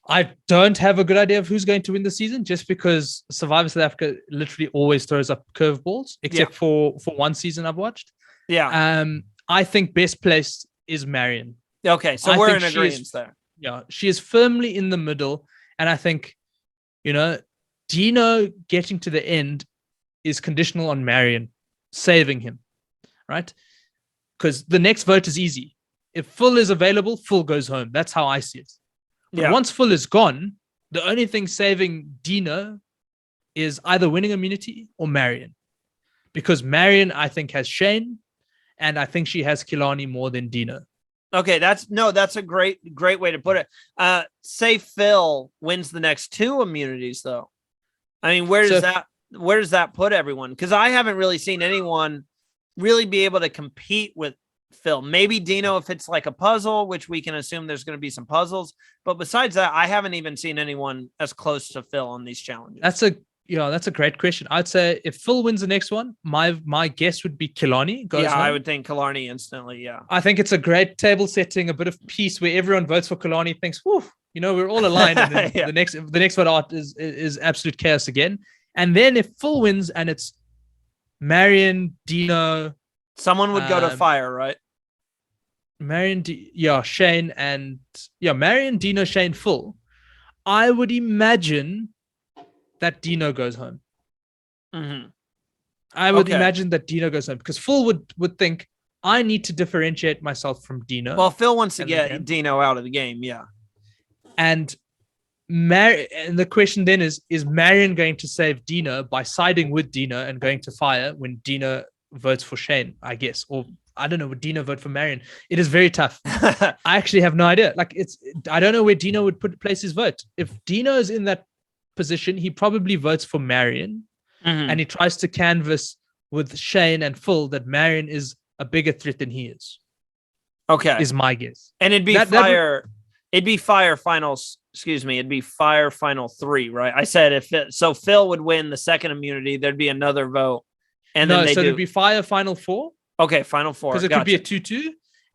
I don't have a good idea of who's going to win the season, just because Survivor South Africa literally always throws up curveballs, except for one season I've watched. Yeah. I think best placed is Marion. Okay, so we're in agreement there. Yeah, she is firmly in the middle, and I think, Dino getting to the end is conditional on Marion saving him, right? Because the next vote is easy. If Phil is available, Phil goes home. That's how I see it. But once Phil is gone, the only thing saving Dino is either winning immunity or Marion. Because Marion, I think, has Shane, and I think she has Killarney more than Dino. Okay, that's a great way to put it. Say Phil wins the next 2 immunities, though. I mean, where does that put everyone? Because I haven't really seen anyone really be able to compete with Phil. Maybe Dino if it's like a puzzle, which we can assume there's going to be some puzzles. But besides that, I haven't even seen anyone as close to Phil on these challenges. Yeah, that's a great question. I'd say if Phil wins the next one, my guess would be Killarney goes Yeah, I home. would think Killarney instantly. Yeah. I think it's a great table setting, a bit of peace where everyone votes for Killarney, thinks, whew, we're all aligned. And then Yeah. the next one out is absolute chaos again. And then if Phil wins and it's Marion, Dino, Someone would go to fire, right? Marion, Shane, and Marion, Dino, Shane, Phil. I would imagine that Dino goes home. Mm-hmm. I would imagine that Dino goes home because Phil would think I need to differentiate myself from Dino. Well, Phil wants to get Dino out of the game, yeah. And the question then is Marion going to save Dino by siding with Dino and going to fire when Dino votes for Shane, I guess? Or I don't know, would Dino vote for Marion? It is very tough. I actually have no idea. Like I don't know where Dino would place his vote. If Dino is in that position, he probably votes for Marion. Mm-hmm. And he tries to canvas with Shane and Phil that Marion is a bigger threat than he is. Okay. Is my guess. And it'd be it'd be fire finals. Excuse me. It'd be fire final 3, right? I said so Phil would win the second immunity. There'd be another vote. And then it'd be fire final 4. Okay. Final 4. Because it could be a 2-2.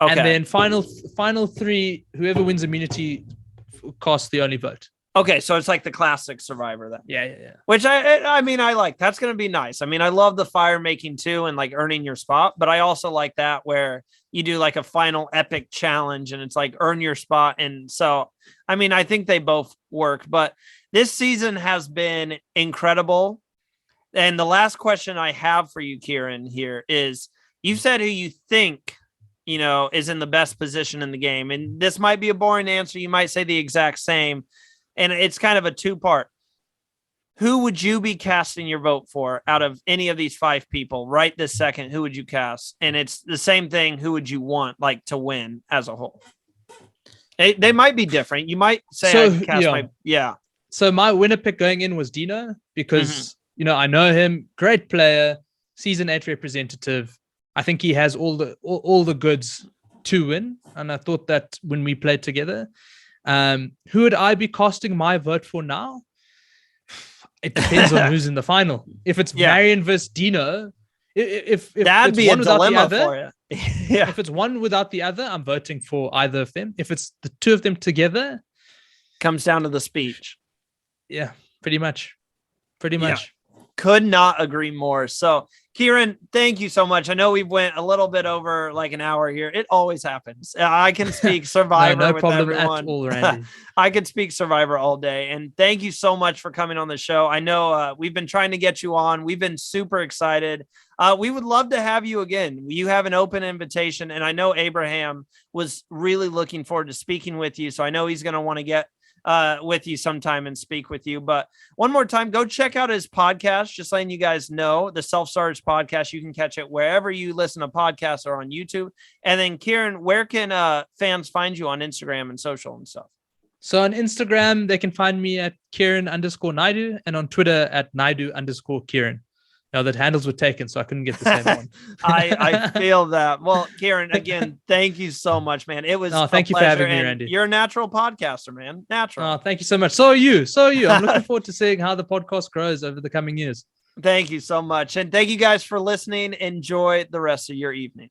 Okay. And then final 3, whoever wins immunity casts the only vote. Okay, so it's like the classic Survivor then. Yeah. Which I mean, I like. That's going to be nice. I mean, I love the fire making too and like earning your spot, but I also like that where you do like a final epic challenge and it's like earn your spot. And so, I mean, I think they both work, but this season has been incredible. And the last question I have for you, Kiran, here is you said who you think, is in the best position in the game. And this might be a boring answer. You might say the exact same. And it's kind of a 2-part. Who would you be casting your vote for out of any of these 5 people right this second? Who would you cast? And it's the same thing. Who would you want to win as a whole? They might be different. You might say So my winner pick going in was Dino because, I know him. Great player, season 8 representative. I think he has all the goods to win. And I thought that when we played together. Who would I be casting my vote for now? It depends on who's in the final. If it's Marion versus Dino, if that'd be a dilemma for you. If it's one without the other, I'm voting for either of them. If it's the 2 of them together, comes down to the speech. Yeah, pretty much. Yeah. Could not agree more. So, Kiran, thank you so much. I know we went a little bit over like an hour here. It always happens. I can speak Survivor no with problem everyone. At all, Randy. I could speak Survivor all day. And thank you so much for coming on the show. I know we've been trying to get you on. We've been super excited. We would love to have you again. You have an open invitation. And I know Abraham was really looking forward to speaking with you. So I know he's going to want to get with you sometime and speak with you. But one more time, go check out his podcast. Just letting you guys know, the Self-Starters podcast. You can catch it wherever you listen to podcasts or on YouTube. And then Kiran, where can fans find you on Instagram and social and stuff? So on Instagram, they can find me at Kiran_Naidoo and on Twitter at Naidoo_Kiran. Now that handles were taken, so I couldn't get the same one. I feel that. Well, Kiran, again, thank you so much, man. It was thank you for having me, Randy. You're a natural podcaster, man. Natural. Thank you so much. So are you. I'm looking forward to seeing how the podcast grows over the coming years. Thank you so much. And thank you guys for listening. Enjoy the rest of your evening.